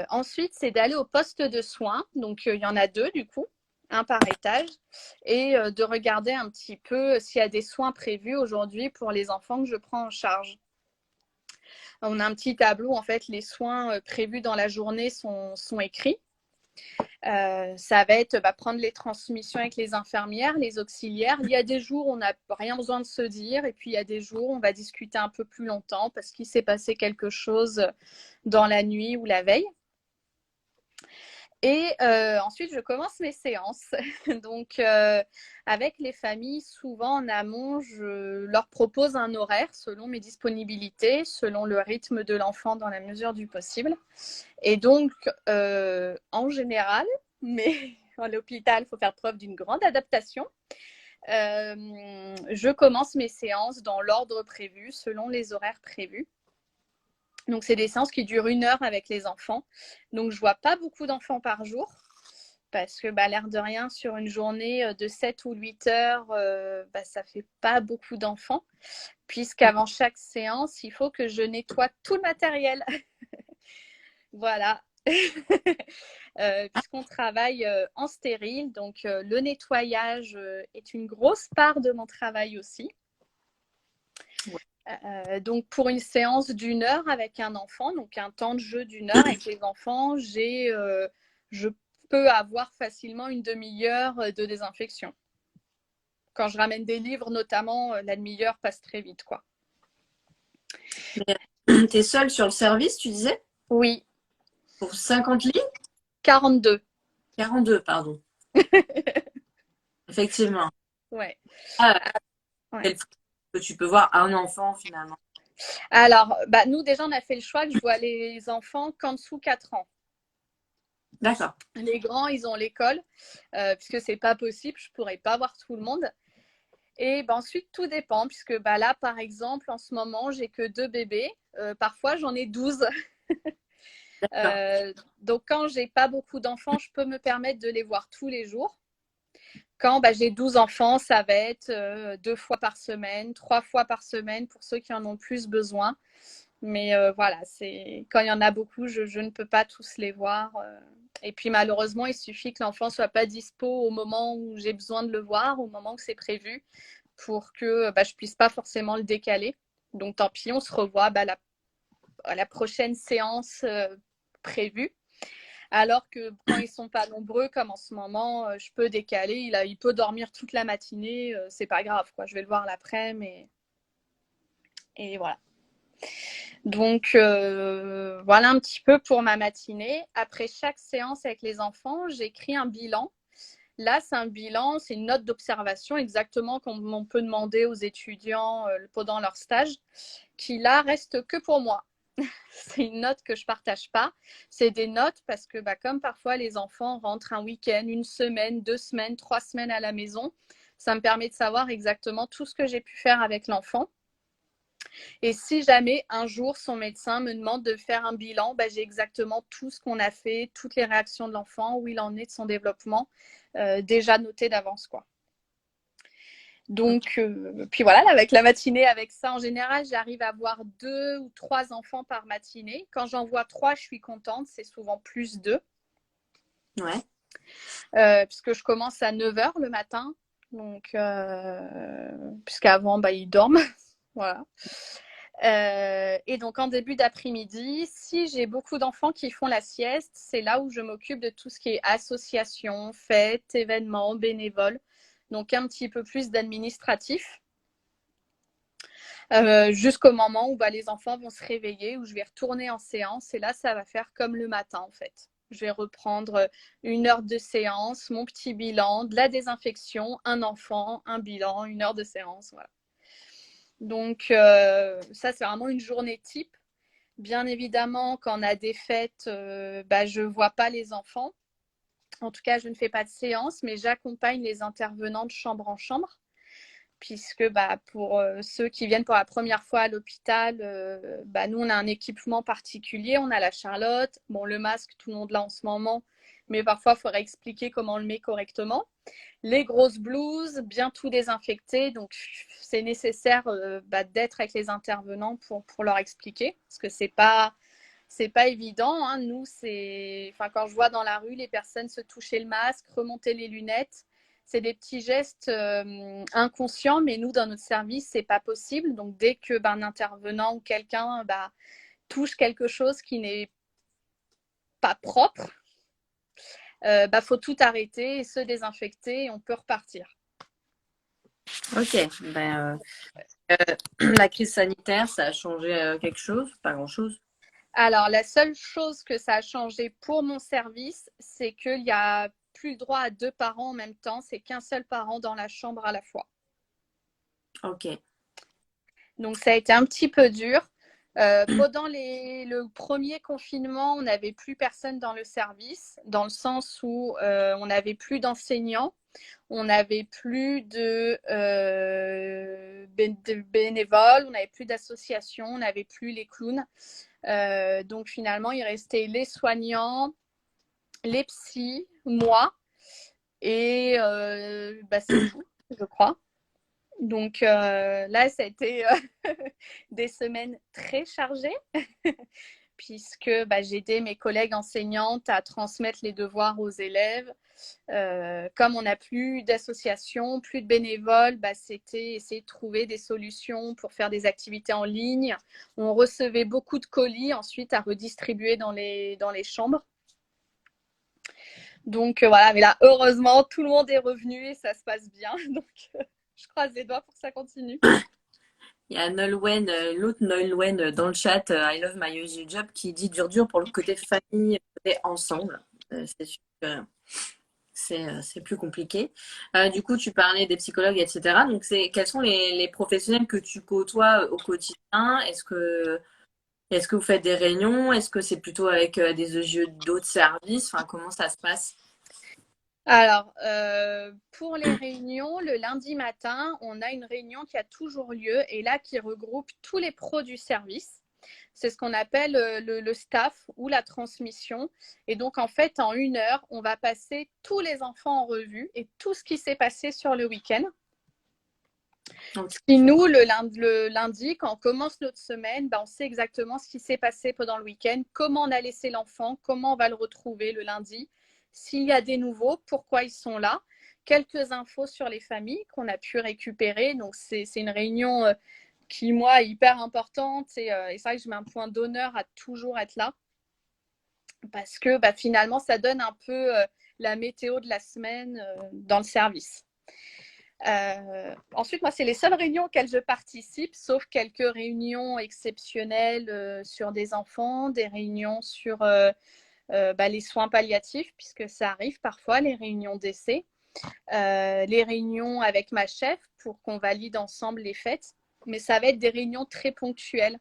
Ensuite, c'est d'aller au poste de soins. Donc, il y en a 2 du coup, un par étage. Et de regarder un petit peu s'il y a des soins prévus aujourd'hui pour les enfants que je prends en charge. On a un petit tableau, en fait, les soins prévus dans la journée sont écrits. Ça va être prendre les transmissions avec les infirmières, les auxiliaires. Il y a des jours où on n'a rien besoin de se dire et puis il y a des jours où on va discuter un peu plus longtemps parce qu'il s'est passé quelque chose dans la nuit ou la veille. Et ensuite, je commence mes séances. Donc, avec les familles, souvent en amont, je leur propose un horaire selon mes disponibilités, selon le rythme de l'enfant dans la mesure du possible. Et donc, en général, mais à l'hôpital, il faut faire preuve d'une grande adaptation. Je commence mes séances dans l'ordre prévu, selon les horaires prévus. Donc, c'est des séances qui durent 1 heure avec les enfants. Donc, je ne vois pas beaucoup d'enfants par jour parce que, l'air de rien, sur une journée de 7 ou 8 heures, ça ne fait pas beaucoup d'enfants. Puisqu'avant chaque séance, il faut que je nettoie tout le matériel. Voilà. Puisqu'on travaille en stérile, donc le nettoyage est une grosse part de mon travail aussi. Donc pour une séance d'1 heure avec un enfant, donc un temps de jeu d'1 heure avec les enfants, je peux avoir facilement une demi-heure de désinfection. Quand je ramène des livres, notamment, la demi-heure passe très vite, quoi. Mais t'es seule sur le service, tu disais? Oui, Pour 50 lits? 42. 42, pardon. Effectivement. Ouais. Ah, Ouais. que tu peux voir un enfant finalement. Alors, nous, déjà, on a fait le choix que je vois les enfants qu'en dessous 4 ans. D'accord. Les grands, ils ont l'école, puisque c'est pas possible, je pourrais pas voir tout le monde. Et ensuite, tout dépend, puisque là, par exemple, en ce moment, j'ai que 2 bébés. Parfois, j'en ai 12. Donc, quand j'ai pas beaucoup d'enfants, je peux me permettre de les voir tous les jours. Quand j'ai 12 enfants, ça va être 2 fois par semaine, 3 fois par semaine pour ceux qui en ont plus besoin. Mais voilà, quand il y en a beaucoup, je ne peux pas tous les voir. Et puis malheureusement, il suffit que l'enfant soit pas dispo au moment où j'ai besoin de le voir, au moment où c'est prévu, pour que je puisse pas forcément le décaler. Donc tant pis, on se revoit à la prochaine séance prévue. Alors que quand ils sont pas nombreux, comme en ce moment, je peux décaler. Il peut dormir toute la matinée, c'est pas grave, quoi. Je vais le voir l'après-midi et voilà. Donc voilà un petit peu pour ma matinée. Après chaque séance avec les enfants, j'écris un bilan. Là, c'est un bilan, c'est une note d'observation, exactement comme on peut demander aux étudiants pendant leur stage, qui là reste que pour moi. C'est une note que je partage pas. C'est des notes parce que comme parfois les enfants rentrent un week-end, une semaine, 2 semaines, 3 semaines à la maison, ça me permet de savoir exactement tout ce que j'ai pu faire avec l'enfant. Et si jamais un jour son médecin me demande de faire un bilan, j'ai exactement tout ce qu'on a fait, toutes les réactions de l'enfant, où il en est de son développement, déjà noté d'avance, quoi. Donc, puis voilà, avec la matinée, avec ça, en général, j'arrive à voir 2 ou 3 enfants par matinée. Quand j'en vois 3, je suis contente. C'est souvent plus 2. Ouais. Puisque je commence à 9h le matin. Donc, puisqu'avant, ils dorment. Voilà. Et donc, en début d'après-midi, si j'ai beaucoup d'enfants qui font la sieste, c'est là où je m'occupe de tout ce qui est association, fêtes, événements, bénévoles. Donc, un petit peu plus d'administratif. Jusqu'au moment où les enfants vont se réveiller, où je vais retourner en séance. Et là, ça va faire comme le matin, en fait. Je vais reprendre 1 heure de séance, mon petit bilan, de la désinfection, un enfant, un bilan, 1 heure de séance. Voilà. Donc, ça, c'est vraiment une journée type. Bien évidemment, quand on a des fêtes, je ne vois pas les enfants. En tout cas, je ne fais pas de séance, mais j'accompagne les intervenants de chambre en chambre. Puisque pour ceux qui viennent pour la première fois à l'hôpital, nous, on a un équipement particulier. On a la Charlotte. Bon, le masque, tout le monde l'a en ce moment. Mais parfois, il faudrait expliquer comment on le met correctement. Les grosses blouses, bien tout désinfecté. Donc, c'est nécessaire d'être avec les intervenants pour leur expliquer. Parce que c'est pas évident. Hein. Nous, quand je vois dans la rue les personnes se toucher le masque, remonter les lunettes, c'est des petits gestes inconscients, mais nous, dans notre service, c'est pas possible. Donc, dès que un intervenant ou quelqu'un touche quelque chose qui n'est pas propre, faut tout arrêter et se désinfecter et on peut repartir. Ok. La crise sanitaire, ça a changé quelque chose? Pas grand-chose. Alors, la seule chose que ça a changé pour mon service, c'est qu'il y a plus le droit à 2 parents en même temps. C'est qu'un seul parent dans la chambre à la fois. Ok. Donc, ça a été un petit peu dur. Pendant le premier confinement, on n'avait plus personne dans le service, dans le sens où on n'avait plus d'enseignants, on n'avait plus de bénévoles, on n'avait plus d'associations, on n'avait plus les clowns. Donc finalement, il restait les soignants, les psys, moi, et c'est tout, je crois. Donc là, ça a été des semaines très chargées, puisque j'ai aidé mes collègues enseignantes à transmettre les devoirs aux élèves. Comme on n'a plus d'association, plus de bénévoles, c'était essayer de trouver des solutions pour faire des activités en ligne. On recevait beaucoup de colis ensuite à redistribuer dans les chambres. Donc voilà, mais là, heureusement, tout le monde est revenu et ça se passe bien. Donc je croise les doigts pour que ça continue. Il y a Nolwenn, l'autre Nolwenn dans le chat, I love my usual job, qui dit dur pour le côté famille, côté ensemble. C'est sûr que c'est plus compliqué. Du coup, tu parlais des psychologues, etc. Donc, quels sont les professionnels que tu côtoies au quotidien? Est-ce que vous faites des réunions? Est-ce que c'est plutôt avec des EGE d'autres services? Enfin, comment ça se passe? Alors, pour les réunions, le lundi matin, on a une réunion qui a toujours lieu et là qui regroupe tous les pros du service. C'est ce qu'on appelle le staff ou la transmission. Et donc, en fait, en 1 heure, on va passer tous les enfants en revue et tout ce qui s'est passé sur le week-end. Ok. Si nous, le lundi, quand on commence notre semaine, on sait exactement ce qui s'est passé pendant le week-end, comment on a laissé l'enfant, comment on va le retrouver le lundi, s'il y a des nouveaux, pourquoi ils sont là, quelques infos sur les familles qu'on a pu récupérer. Donc, c'est une réunion qui, moi, est hyper importante et c'est vrai que je mets un point d'honneur à toujours être là parce que finalement, ça donne un peu la météo de la semaine dans le service. Ensuite, moi, c'est les seules réunions auxquelles je participe, sauf quelques réunions exceptionnelles sur des enfants, des réunions sur les soins palliatifs, puisque ça arrive parfois, les réunions d'essai, les réunions avec ma chef pour qu'on valide ensemble les fêtes. Mais ça va être des réunions très ponctuelles.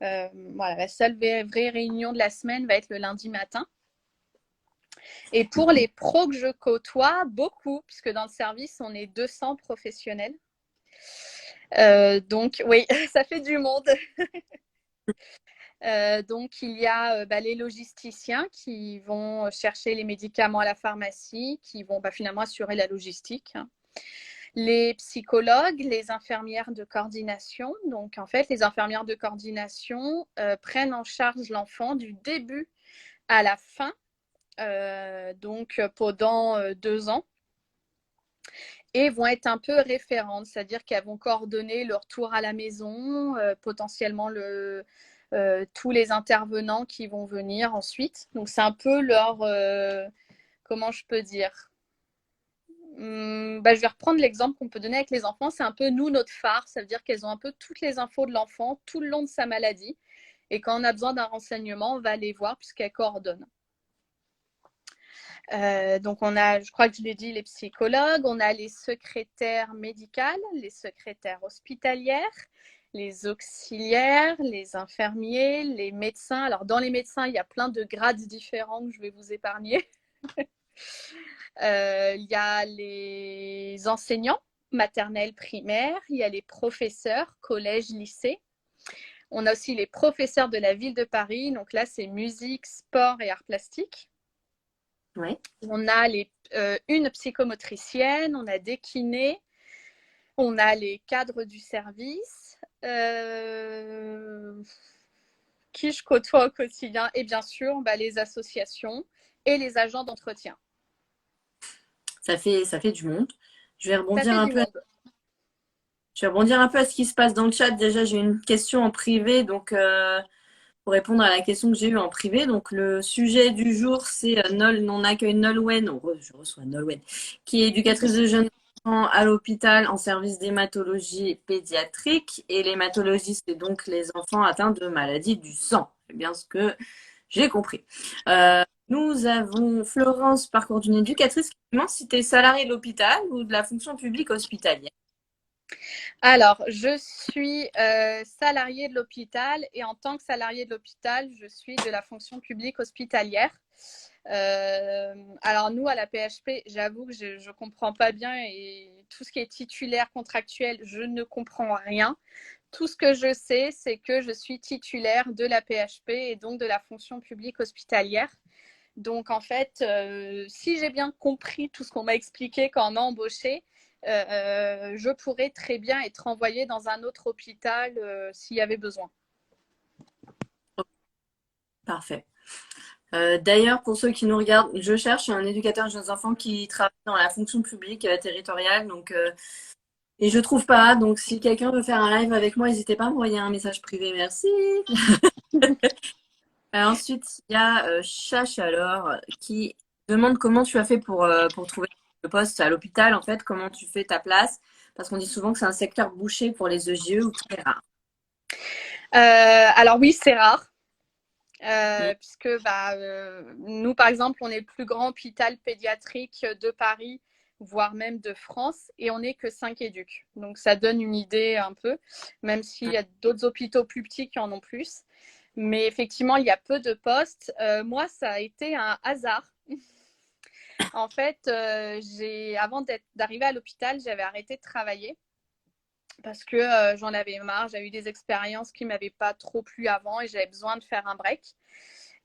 Voilà, la seule vraie réunion de la semaine va être le lundi matin. Et pour les pros que je côtoie, beaucoup, puisque dans le service, on est 200 professionnels. Donc, oui, ça fait du monde. Donc, il y a les logisticiens qui vont chercher les médicaments à la pharmacie, qui vont finalement assurer la logistique. Les psychologues, les infirmières de coordination. Donc, en fait, les infirmières de coordination prennent en charge l'enfant du début à la fin, donc pendant 2 ans, et vont être un peu référentes, c'est-à-dire qu'elles vont coordonner le retour à la maison, potentiellement tous les intervenants qui vont venir ensuite. Donc, c'est un peu leur, comment je peux dire, je vais reprendre l'exemple qu'on peut donner avec les enfants. C'est un peu nous, notre phare. Ça veut dire qu'elles ont un peu toutes les infos de l'enfant tout le long de sa maladie. Et quand on a besoin d'un renseignement, on va les voir puisqu'elles coordonnent. Donc, on a, je crois que je l'ai dit, les psychologues, on a les secrétaires médicales, les secrétaires hospitalières, les auxiliaires, les infirmiers, les médecins. Alors, dans les médecins, il y a plein de grades différents que je vais vous épargner. Il y a les enseignants maternels, primaires, il y a les professeurs, collège, lycée. On a aussi les professeurs de la ville de Paris. Donc là, c'est musique, sport et arts plastiques. Ouais. On a une psychomotricienne, on a des kinés, on a les cadres du service, qui je côtoie au quotidien, et bien sûr les associations et les agents d'entretien. Ça fait du monde. Je vais Ça rebondir fait un du peu. monde. Je vais rebondir un peu à ce qui se passe dans le chat. Déjà, j'ai une question en privé, donc pour répondre à la question que j'ai eue en privé. Donc, le sujet du jour, c'est on accueille Nolwenn, je reçois Nolwenn, qui est éducatrice de jeunes enfants à l'hôpital en service d'hématologie pédiatrique. Et l'hématologie, c'est donc les enfants atteints de maladies du sang. C'est bien ce que j'ai compris. Nous avons Florence, parcours d'une éducatrice, qui demande si tu es salariée de l'hôpital ou de la fonction publique hospitalière. Alors, je suis salariée de l'hôpital et en tant que salariée de l'hôpital, je suis de la fonction publique hospitalière. Alors nous, à la PHP, j'avoue que je ne comprends pas bien et tout ce qui est titulaire contractuel, je ne comprends rien. Tout ce que je sais, c'est que je suis titulaire de la PHP et donc de la fonction publique hospitalière. Donc en fait, si j'ai bien compris tout ce qu'on m'a expliqué quand on m'a embauchée, je pourrais très bien être envoyée dans un autre hôpital s'il y avait besoin. Parfait. D'ailleurs, pour ceux qui nous regardent, je cherche un éducateur de jeunes enfants qui travaille dans la fonction publique territoriale. Donc, et je trouve pas. Donc, si quelqu'un veut faire un live avec moi, n'hésitez pas à m'envoyer un message privé. Merci. Ensuite, il y a Chache alors qui demande comment tu as fait pour trouver le poste à l'hôpital. En fait, comment tu fais ta place? Parce qu'on dit souvent que c'est un secteur bouché pour les EGE ou très rare. Alors oui, c'est rare. Mm. Puisque nous, par exemple, on est le plus grand hôpital pédiatrique de Paris, voire même de France, et on n'est que 5 éduques. Donc ça donne une idée un peu, même s'il y a d'autres hôpitaux plus petits qui en ont plus. Mais effectivement, il y a peu de postes. Moi, ça a été un hasard. En fait, avant d'arriver à l'hôpital, j'avais arrêté de travailler parce que j'en avais marre. J'avais eu des expériences qui ne m'avaient pas trop plu avant et j'avais besoin de faire un break.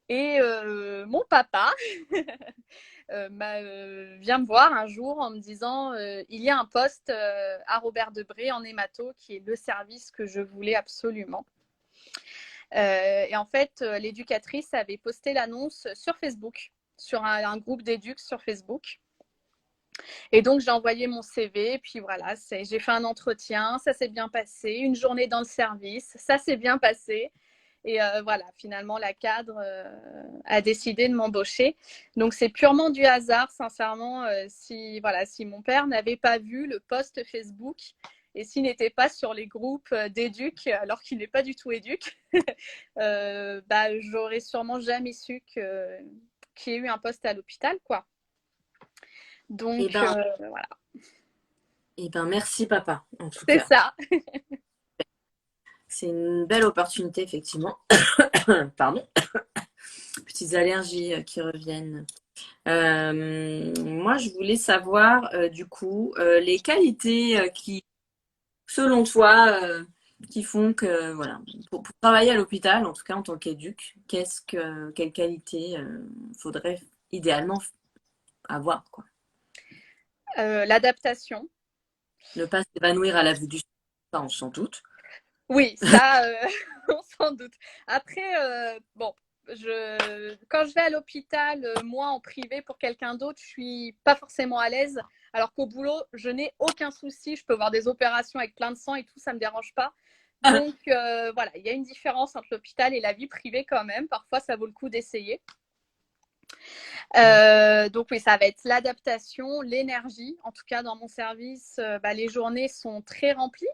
Et mon papa vient me voir un jour en me disant il y a un poste à Robert Debré en hémato qui est le service que je voulais absolument. Et en fait, l'éducatrice avait posté l'annonce sur Facebook, sur un groupe d'éducs sur Facebook. Et donc, j'ai envoyé mon CV, et puis voilà, j'ai fait un entretien, ça s'est bien passé, une journée dans le service, ça s'est bien passé. Et voilà, finalement, la cadre a décidé de m'embaucher. Donc, c'est purement du hasard, sincèrement. Si mon père n'avait pas vu le post Facebook et s'il n'était pas sur les groupes d'éduc, alors qu'il n'est pas du tout éduc, j'aurais sûrement jamais su qu'il y ait eu un poste à l'hôpital, quoi. Eh Donc, ben, voilà. merci papa, en tout C'est cas. ça. C'est une belle opportunité, effectivement. Pardon. Petites allergies qui reviennent. Moi, je voulais savoir, du coup, les qualités qui, selon toi, qui font que, voilà, pour travailler à l'hôpital, en tout cas en tant qu'éduc, quelle qualité faudrait idéalement avoir, quoi. L'adaptation. Ne pas s'évanouir à la vue du ça, on s'en doute. Oui, ça, on s'en doute. Après, bon, quand je vais à l'hôpital, moi en privé pour quelqu'un d'autre, je suis pas forcément à l'aise. Alors qu'au boulot, je n'ai aucun souci. Je peux voir des opérations avec plein de sang et tout, ça me dérange pas. Donc voilà, il y a une différence entre l'hôpital et la vie privée quand même. Parfois, ça vaut le coup d'essayer. Donc oui, ça va être l'adaptation, l'énergie. En tout cas, dans mon service, les journées sont très remplies.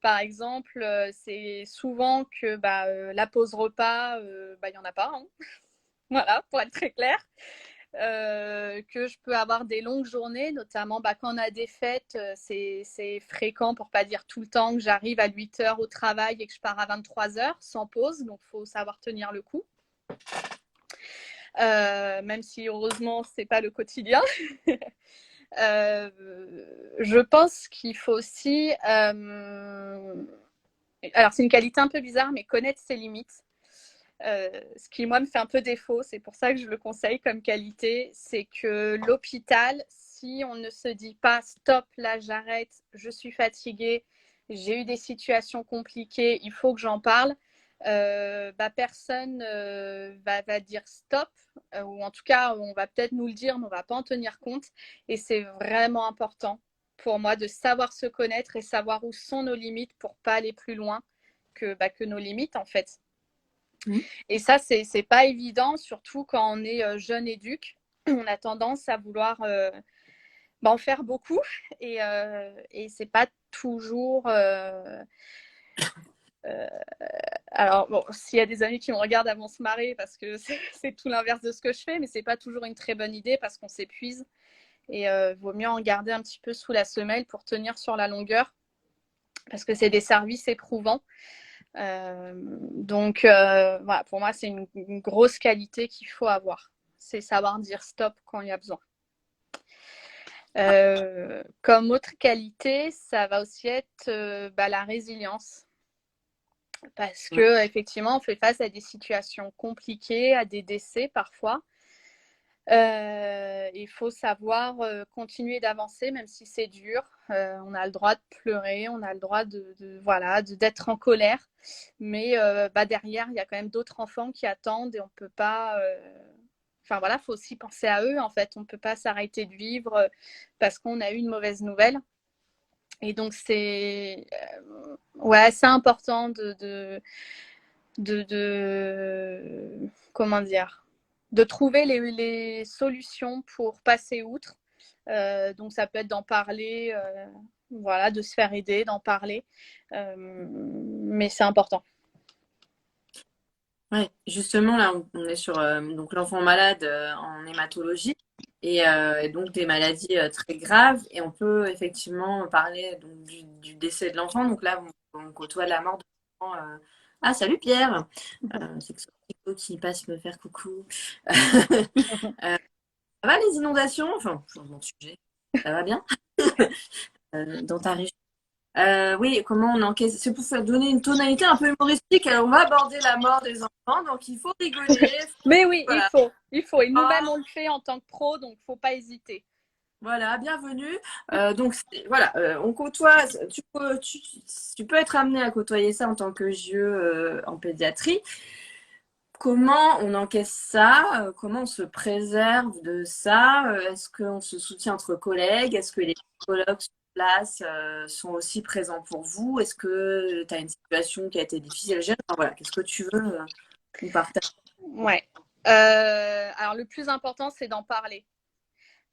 Par exemple, c'est souvent que la pause repas, il n'y en a pas. Hein. Voilà, pour être très clair. Que je peux avoir des longues journées, notamment quand on a des fêtes, c'est fréquent, pour pas dire tout le temps, que j'arrive à 8 heures au travail et que je pars à 23 heures sans pause. Donc, il faut savoir tenir le coup. Même si heureusement c'est pas le quotidien. Je pense qu'il faut aussi, alors c'est une qualité un peu bizarre, mais connaître ses limites. Ce qui moi me fait un peu défaut, c'est pour ça que je le conseille comme qualité, c'est que l'hôpital, si on ne se dit pas stop, là j'arrête, je suis fatiguée, j'ai eu des situations compliquées, il faut que j'en parle, personne va dire stop, ou en tout cas on va peut-être nous le dire, mais on va pas en tenir compte. Et c'est vraiment important pour moi de savoir se connaître et savoir où sont nos limites pour pas aller plus loin que nos limites en fait. Et ça, c'est pas évident, surtout quand on est jeune éduc. On a tendance à vouloir en faire beaucoup et c'est pas toujours. Alors, bon, s'il y a des amis qui me regardent, elles vont se marrer parce que c'est tout l'inverse de ce que je fais, mais c'est pas toujours une très bonne idée parce qu'on s'épuise et vaut mieux en garder un petit peu sous la semelle pour tenir sur la longueur parce que c'est des services éprouvants. Donc, voilà, pour moi, c'est une grosse qualité qu'il faut avoir. C'est savoir dire stop quand il y a besoin. Comme autre qualité, ça va aussi être la résilience. Parce que effectivement, on fait face à des situations compliquées, à des décès parfois. Il faut savoir continuer d'avancer, même si c'est dur. On a le droit de pleurer, on a le droit d'être en colère. Mais derrière, il y a quand même d'autres enfants qui attendent et on peut pas. Enfin voilà, il faut aussi penser à eux. En fait, on ne peut pas s'arrêter de vivre parce qu'on a eu une mauvaise nouvelle. Et donc c'est important comment dire, de trouver les solutions pour passer outre. Donc ça peut être d'en parler, de se faire aider, d'en parler, mais c'est important. Ouais, justement, là, on est sur donc l'enfant malade en hématologie et donc des maladies très graves. Et on peut effectivement parler donc, du décès de l'enfant. Donc là, on côtoie la mort de l'enfant. Ah, salut Pierre! C'est que ce petit qui passe me faire coucou. Ça va les inondations? Enfin, changement de sujet. Ça va bien? Dans ta région? Oui, comment on encaisse. C'est pour faire donner une tonalité un peu humoristique. Alors, on va aborder la mort des enfants, donc il faut rigoler. Mais oui, Voilà. il faut. Et nous-mêmes, Ah, on le fait en tant que pro, donc faut pas hésiter. voilà, bienvenue. Donc, voilà, on côtoie. Tu peux être amené à côtoyer ça en tant que JE en pédiatrie. Comment on encaisse ça? Comment on se préserve de ça? Est-ce qu'on se soutient entre collègues? Est-ce que les psychologues sur place sont aussi présents pour vous? Est-ce que tu as une situation qui a été difficile à gérer? Enfin, voilà, qu'est-ce que tu veux nous partager? Ouais. Alors le plus important, c'est d'en parler.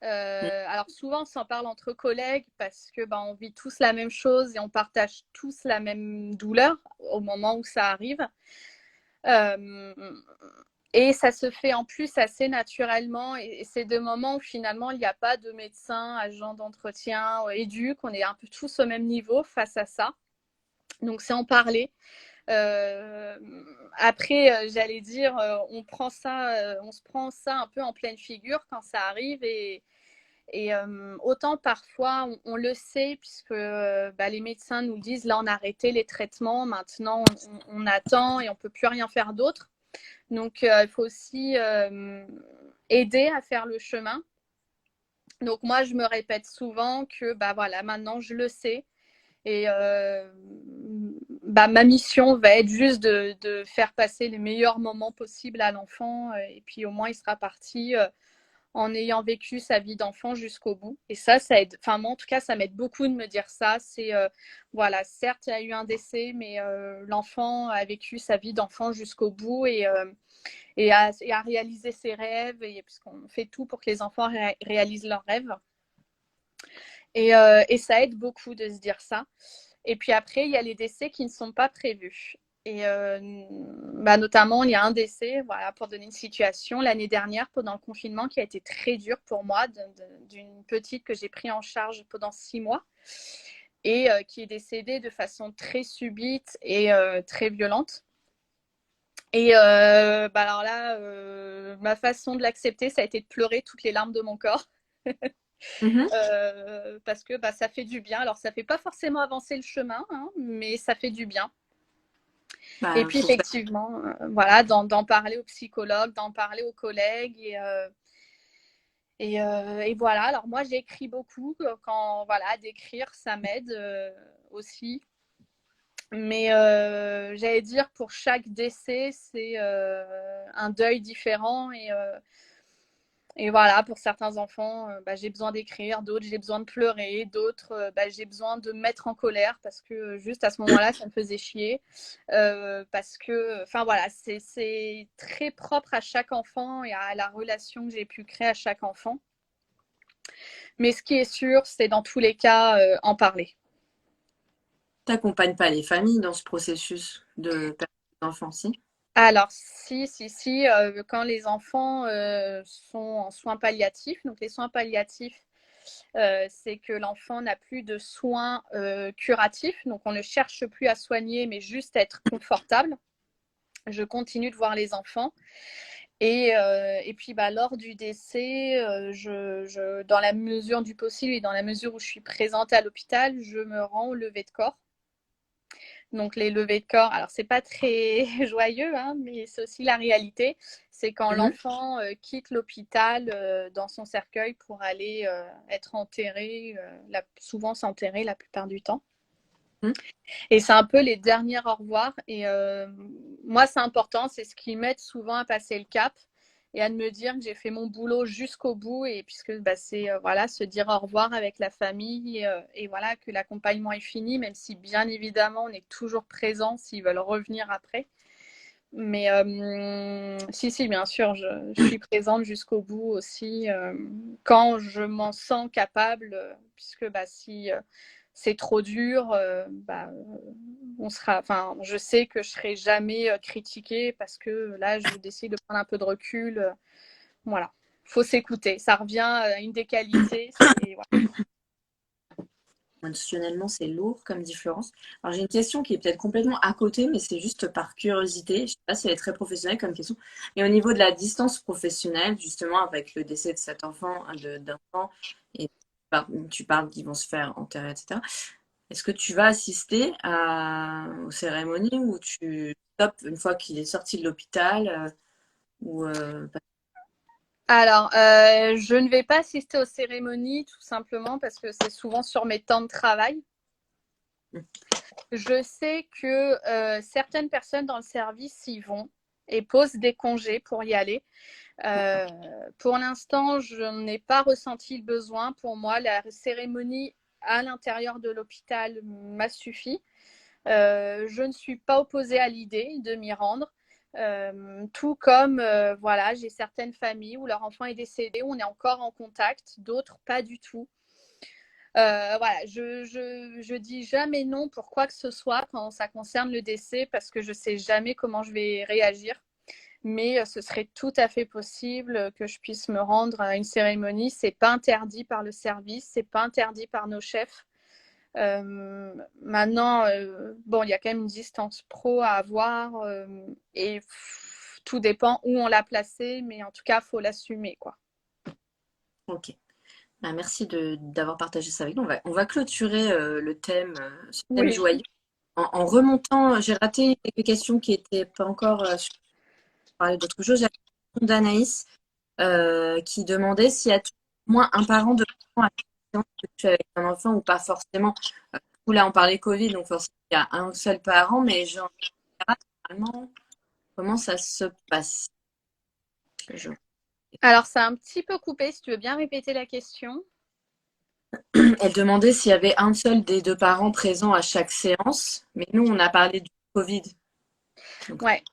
Alors souvent, on s'en parle entre collègues parce que on vit tous la même chose et on partage tous la même douleur au moment où ça arrive. Euh, et ça se fait en plus assez naturellement. Et c'est des moments où finalement, il n'y a pas de médecin, agent d'entretien, éduc. On est un peu tous au même niveau face à ça. Donc, c'est en parler. Euh, Après, j'allais dire, on se prend ça un peu en pleine figure quand ça arrive et autant parfois on le sait puisque les médecins nous disent là on a arrêté les traitements, maintenant on attend et on peut plus rien faire d'autre. Donc il faut aussi aider à faire le chemin. Donc moi je me répète souvent que voilà maintenant je le sais et ma mission va être juste de faire passer les meilleurs moments possibles à l'enfant et puis au moins il sera parti en ayant vécu sa vie d'enfant jusqu'au bout. Et ça aide. Enfin, moi, en tout cas, ça m'aide beaucoup de me dire ça. C'est, voilà, certes, il y a eu un décès, mais l'enfant a vécu sa vie d'enfant jusqu'au bout et a réalisé ses rêves, et, puisqu'on fait tout pour que les enfants réalisent leurs rêves. Et ça aide beaucoup de se dire ça. Et puis après, il y a les décès qui ne sont pas prévus. Et notamment, il y a un décès, voilà, pour donner une situation, l'année dernière, pendant le confinement, qui a été très dur pour moi, d'une petite que j'ai pris en charge pendant 6 mois et qui est décédée de façon très subite et très violente. Et alors là, ma façon de l'accepter, ça a été de pleurer toutes les larmes de mon corps. Mhm. Parce que ça fait du bien. Alors, ça fait pas forcément avancer le chemin, hein, mais ça fait du bien. Et puis, Faut faire. effectivement, voilà, d'en parler aux psychologues, d'en parler aux collègues. Et voilà, alors moi, j'écris beaucoup. Quand, voilà, d'écrire, ça m'aide aussi. Mais j'allais dire, pour chaque décès, c'est un deuil différent. Et voilà, pour certains enfants, j'ai besoin d'écrire, d'autres j'ai besoin de pleurer, d'autres j'ai besoin de me mettre en colère parce que juste à ce moment-là, ça me faisait chier. Parce que, enfin voilà, c'est très propre à chaque enfant et à la relation que j'ai pu créer à chaque enfant. Mais ce qui est sûr, c'est dans tous les cas en parler. T'accompagnes pas les familles dans ce processus de perte d'enfants, si? Alors, si, quand les enfants sont en soins palliatifs, donc les soins palliatifs, c'est que l'enfant n'a plus de soins curatifs, donc on ne cherche plus à soigner, mais juste à être confortable. Je continue de voir les enfants. Et puis, lors du décès, dans la mesure du possible et dans la mesure où je suis présente à l'hôpital, je me rends au lever de corps. Donc les levées de corps, alors c'est pas très joyeux, hein, mais c'est aussi la réalité. C'est quand Mhm. l'enfant quitte l'hôpital dans son cercueil pour aller être enterré, souvent s'enterrer la plupart du temps. Mhm. Et c'est un peu les derniers au revoir. Et moi, c'est important, c'est ce qui m'aide souvent à passer le cap et à me dire que j'ai fait mon boulot jusqu'au bout. Et puisque c'est voilà, se dire au revoir avec la famille et voilà, que l'accompagnement est fini, même si bien évidemment on est toujours présent s'ils veulent revenir après. Mais si, bien sûr, je suis présente jusqu'au bout aussi quand je m'en sens capable, puisque si c'est trop dur, on sera, enfin, je sais que je serai jamais critiquée parce que là, je décide de prendre un peu de recul. Voilà, faut s'écouter. Ça revient à une des qualités. Voilà. Émotionnellement, c'est lourd comme différence. Alors, j'ai une question qui est peut-être complètement à côté, mais c'est juste par curiosité. Je ne sais pas si elle est très professionnelle comme question. Et au niveau de la distance professionnelle, justement, avec le décès de cet enfant, d'enfant, et tu parles qu'ils vont se faire enterrer, etc. Est-ce que tu vas assister aux cérémonies ou tu stops une fois qu'il est sorti de l'hôpital ou pas. Alors, je ne vais pas assister aux cérémonies tout simplement parce que c'est souvent sur mes temps de travail. Je sais que certaines personnes dans le service y vont et posent des congés pour y aller. Pour l'instant, je n'ai pas ressenti le besoin. Pour moi, la cérémonie à l'intérieur de l'hôpital m'a suffi. Je ne suis pas opposée à l'idée de m'y rendre. Tout comme voilà, j'ai certaines familles où leur enfant est décédé, où on est encore en contact, d'autres pas du tout. Voilà, je dis jamais non pour quoi que ce soit quand ça concerne le décès parce que je sais jamais comment je vais réagir. Mais ce serait tout à fait possible que je puisse me rendre à une cérémonie. C'est pas interdit par le service, c'est pas interdit par nos chefs. Maintenant, bon, il y a quand même une distance pro à avoir et tout dépend où on l'a placé, mais en tout cas, faut l'assumer, quoi. Ok. Bah, merci d'avoir partagé ça avec nous. On va clôturer le thème, ce thème Oui. joyeux. En remontant, j'ai raté quelques questions qui n'étaient pas encore sur parler d'autre chose. J'ai la question d'Anaïs qui demandait s'il y a au moins un parent de l'enfant que tu as avec un enfant ou pas forcément. Ou là, on parlait Covid, donc forcément, il y a un seul parent, mais genre, généralement, comment ça se passe? Je- Alors, ça a un petit peu coupé. Si tu veux bien répéter la question. Elle demandait s'il y avait un seul des deux parents présent à chaque séance, mais nous, on a parlé du Covid. Donc, Ouais.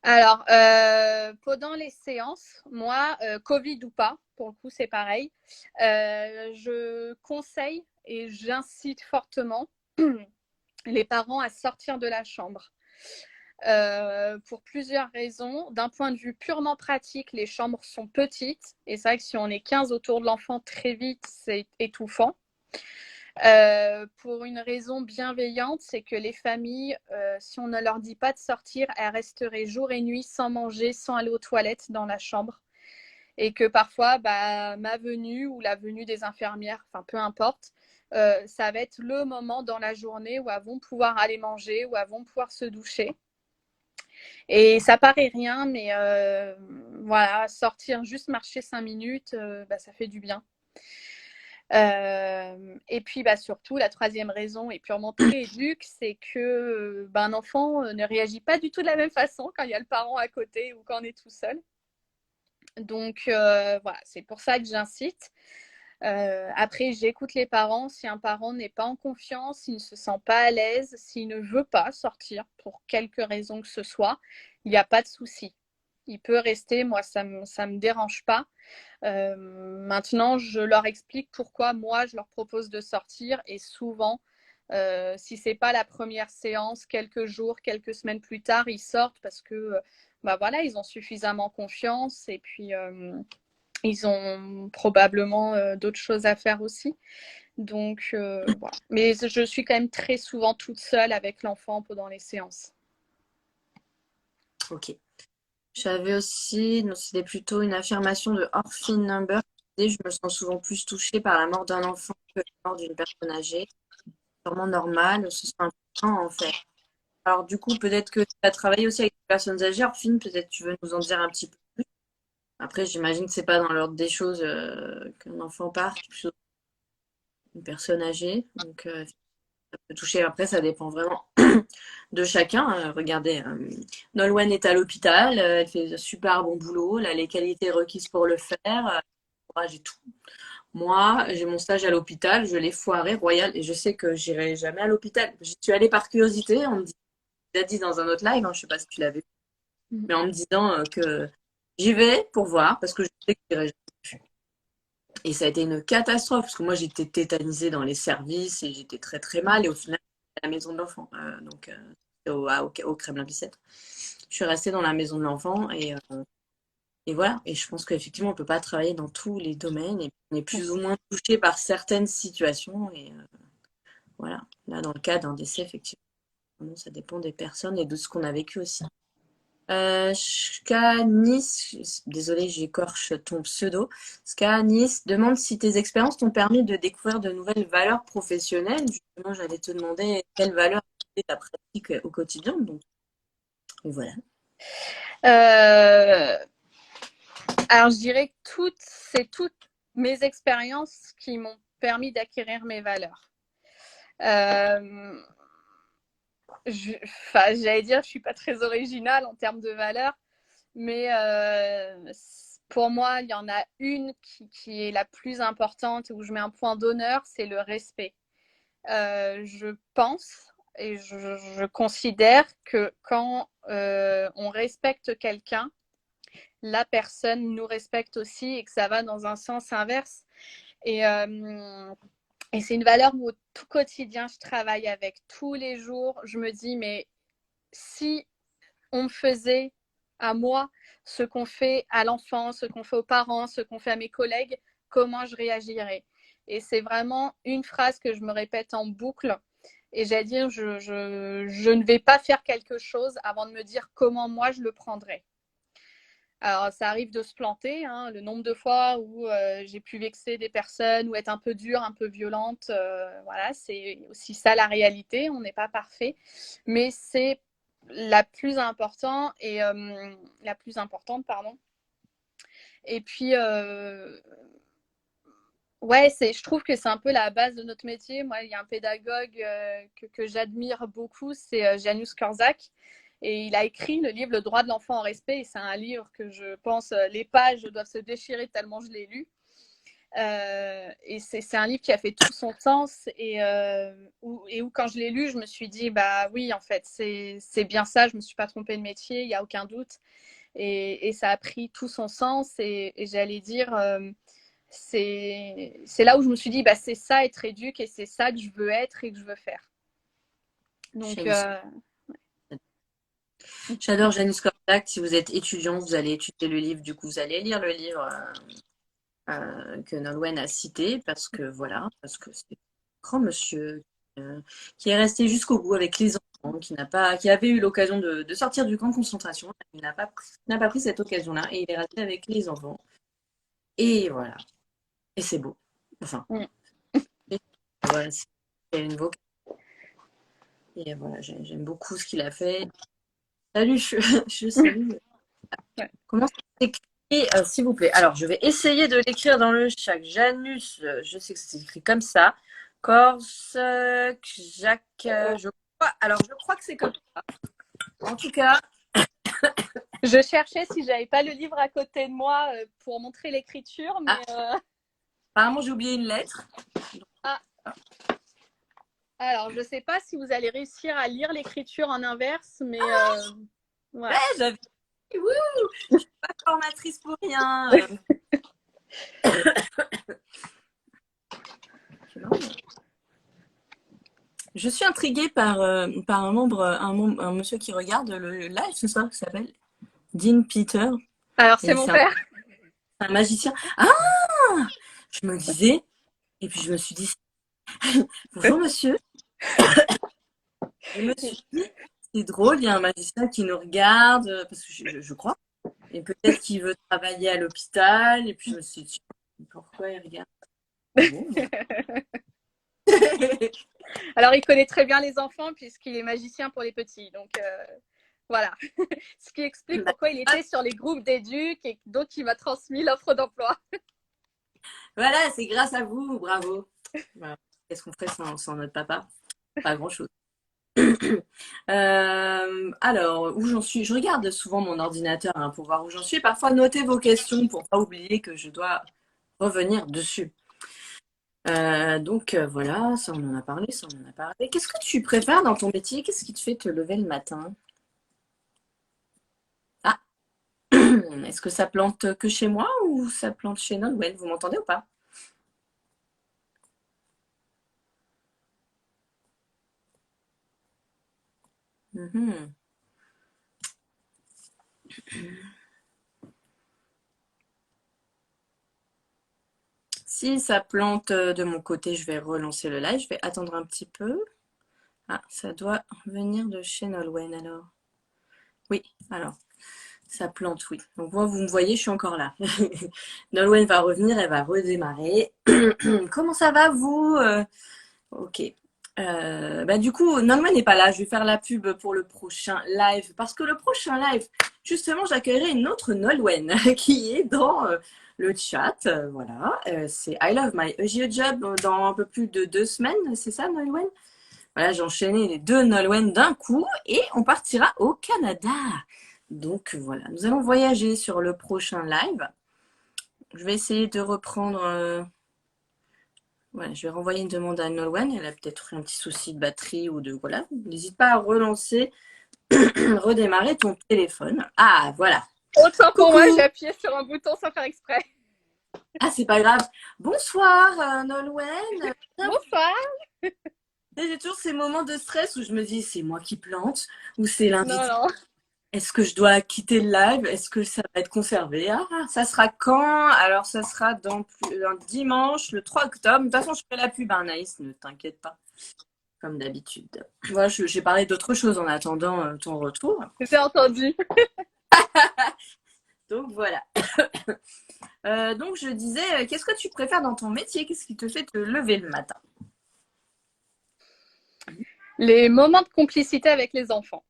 Alors, pendant les séances, moi, Covid ou pas, pour le coup, c'est pareil, je conseille et j'incite fortement les parents à sortir de la chambre. Pour plusieurs raisons. D'un point de vue purement pratique, les chambres sont petites et c'est vrai que si on est 15 autour de l'enfant, très vite, c'est étouffant. Pour une raison bienveillante, c'est que les familles, si on ne leur dit pas de sortir, elles resteraient jour et nuit sans manger, sans aller aux toilettes dans la chambre. Et que parfois, bah, ma venue ou la venue des infirmières, enfin peu importe, ça va être le moment dans la journée où elles vont pouvoir aller manger, où elles vont pouvoir se doucher. Et ça paraît rien, mais voilà, sortir, juste marcher 5 minutes, bah, ça fait du bien. Et puis bah, surtout, la troisième raison est purement très éduque, c'est que bah, un enfant ne réagit pas du tout de la même façon quand il y a le parent à côté ou quand on est tout seul. Donc voilà, c'est pour ça que j'incite. Après, j'écoute les parents. Si un parent n'est pas en confiance, s'il ne se sent pas à l'aise, s'il ne veut pas sortir pour quelque raison que ce soit, il n'y a pas de souci. Il peut rester, moi ça me dérange pas. Maintenant, je leur explique pourquoi moi je leur propose de sortir et souvent, si c'est pas la première séance, quelques jours, quelques semaines plus tard, ils sortent parce que bah voilà, ils ont suffisamment confiance et puis ils ont probablement d'autres choses à faire aussi. Donc voilà. Mais je suis quand même très souvent toute seule avec l'enfant pendant les séances. ok. J'avais aussi, non, c'était plutôt une affirmation de Orphan Number. Qui disait, je me sens souvent plus touchée par la mort d'un enfant que la mort d'une personne âgée. C'est sûrement normal, ce sont important en fait. Alors du coup, peut-être que tu as travaillé aussi avec des personnes âgées, Orphine, peut-être tu veux nous en dire un petit peu plus. Après, j'imagine que c'est pas dans l'ordre des choses qu'un enfant parte, plutôt une personne âgée. Donc ça peut toucher. Après, ça dépend vraiment de chacun. Regardez, Nolwenn est à l'hôpital, elle fait un super bon boulot, elle a les qualités requises pour le faire. J'ai tout. Moi, j'ai mon stage à l'hôpital, je l'ai foiré royal et je sais que j'irai jamais à l'hôpital. J'y suis allée par curiosité, on me dit dans un autre live, hein, je sais pas si tu l'avais vu, mais en me disant que j'y vais pour voir parce que je sais que j'irai jamais. Et ça a été une catastrophe parce que moi j'étais tétanisée dans les services et j'étais très très mal et au final à la maison de l'enfant donc au Kremlin-Bicêtre. Je suis restée dans la maison de l'enfant et voilà. Et je pense qu'effectivement on peut pas travailler dans tous les domaines et on est plus ou moins touché par certaines situations et voilà. Là dans le cas d'un décès effectivement ça dépend des personnes et de ce qu'on a vécu aussi. Skanis, désolé, j'écorche ton pseudo. Skanis demande si tes expériences t'ont permis de découvrir de nouvelles valeurs professionnelles. Justement, j'allais te demander quelles valeurs étaient ta pratique au quotidien. Donc, voilà. Euh, alors, je dirais que c'est toutes mes expériences qui m'ont permis d'acquérir mes valeurs. Euh, j'allais dire, je suis pas très originale en termes de valeurs, mais pour moi, il y en a une qui est la plus importante, où je mets un point d'honneur, c'est le respect. Je pense et je considère que quand on respecte quelqu'un, la personne nous respecte aussi et que ça va dans un sens inverse. Et, euh, et c'est une valeur où au tout quotidien, je travaille avec tous les jours. Je me dis, mais si on me faisait à moi ce qu'on fait à l'enfant, ce qu'on fait aux parents, ce qu'on fait à mes collègues, comment je réagirais? Et c'est vraiment une phrase que je me répète en boucle. Et j'allais dire, je ne vais pas faire quelque chose avant de me dire comment moi je le prendrais. Alors, ça arrive de se planter, hein, le nombre de fois où j'ai pu vexer des personnes ou être un peu dure, un peu violente. Voilà, c'est aussi ça la réalité, on n'est pas parfait. Mais c'est la plus importante et la plus importante, pardon. Et puis, ouais, je trouve que c'est un peu la base de notre métier. Moi, il y a un pédagogue que j'admire beaucoup, c'est Janusz Korczak. Et il a écrit le livre Le droit de l'enfant en respect. Et c'est un livre que je pense, les pages doivent se déchirer tellement je l'ai lu. Et c'est un livre qui a fait tout son sens. Et où, quand je l'ai lu, je me suis dit, bah oui, en fait, c'est bien ça. Je ne me suis pas trompée de métier, il n'y a aucun doute. Et ça a pris tout son sens. Et j'allais dire, c'est là où je me suis dit, bah, c'est ça être éduque et c'est ça que je veux être et que je veux faire. Donc, J'adore Janus Korczak. Si vous êtes étudiant, vous allez étudier le livre. Du coup, vous allez lire le livre que Nolwenn a cité parce que voilà, parce que c'est un grand monsieur qui est resté jusqu'au bout avec les enfants, qui avait eu l'occasion de sortir du camp de concentration. Il n'a pas pris cette occasion-là et il est resté avec les enfants. Et voilà. Et c'est beau. Enfin, voilà, c'est une vocation. Et voilà, j'aime beaucoup ce qu'il a fait. Salut, je salue. Comment ça s'écrit, s'il vous plaît? Alors, je vais essayer de l'écrire dans le chat. Janus, je sais que c'est écrit comme ça. Corse, Jacques, je crois. Alors, je crois que c'est comme ça. En tout cas, je cherchais si j'avais pas le livre à côté de moi pour montrer l'écriture, mais apparemment, j'ai oublié une lettre. ah. Alors, je sais pas si vous allez réussir à lire l'écriture en inverse, mais Ouais, j'avais. Wouh, je suis pas formatrice pour rien. Je suis intriguée par un monsieur qui regarde le live ce soir qui s'appelle Dean Peter. Alors, c'est Et mon c'est père. un magicien. Ah! Je me disais, et puis je me suis dit, bonjour monsieur. Je me suis dit, c'est drôle, il y a un magicien qui nous regarde, parce que je crois. Et peut-être qu'il veut travailler à l'hôpital. Et puis je me suis dit, pourquoi il regarde? Bon. Alors, il connaît très bien les enfants puisqu'il est magicien pour les petits. Donc, voilà. Ce qui explique pourquoi il était sur les groupes d'éduc et donc il m'a transmis l'offre d'emploi. Voilà, c'est grâce à vous, bravo. Voilà. Qu'est-ce qu'on ferait sans notre papa? Pas grand-chose. Alors, où j'en suis? Je regarde souvent mon ordinateur pour voir où j'en suis. Parfois, notez vos questions pour pas oublier que je dois revenir dessus. Donc voilà, ça on en a parlé, ça on en a parlé. Qu'est-ce que tu préfères dans ton métier? Qu'est-ce qui te fait te lever le matin? Ah, est-ce que ça plante que chez moi ou ça plante chez Nolwenn? Vous m'entendez ou pas? Mhm. Si ça plante de mon côté, je vais relancer le live. Je vais attendre un petit peu. Ah, ça doit venir de chez Nolwenn alors. Oui, alors. Ça plante, oui. Donc moi, vous me voyez, je suis encore là. Nolwenn va revenir, elle va redémarrer. Comment ça va, vous? Ok. Bah, du coup, Nolwenn n'est pas là. Je vais faire la pub pour le prochain live. Parce que le prochain live, justement, j'accueillerai une autre Nolwenn qui est dans le chat. Voilà. C'est I Love My EGE Job dans un peu plus de 2 semaines. C'est ça, Nolwenn? Voilà, j'ai enchaîné les deux Nolwenn d'un coup et on partira au Canada. Donc voilà, nous allons voyager sur le prochain live. Je vais essayer de reprendre. Voilà, je vais renvoyer une demande à Nolwenn. Elle a peut-être un petit souci de batterie ou de. Voilà. N'hésite pas à relancer, redémarrer ton téléphone. Ah, voilà. Autant pour moi, Coucou. j'ai appuyé sur un bouton sans faire exprès. Ah, c'est pas grave. Bonsoir, Nolwenn. Bonsoir. J'ai toujours ces moments de stress où je me dis c'est moi qui plante ou c'est Non, l'invité. non. Est-ce que je dois quitter le live? Est-ce que ça va être conservé? Ah, ça sera quand? Alors, ça sera dans dimanche, le 3 octobre. De toute façon, je ferai la pub, Anaïs, ne t'inquiète pas, comme d'habitude. Voilà, j'ai parlé d'autre chose en attendant ton retour. J'ai entendu. Donc, voilà. Donc, je disais, qu'est-ce que tu préfères dans ton métier? Qu'est-ce qui te fait te lever le matin? Les moments de complicité avec les enfants.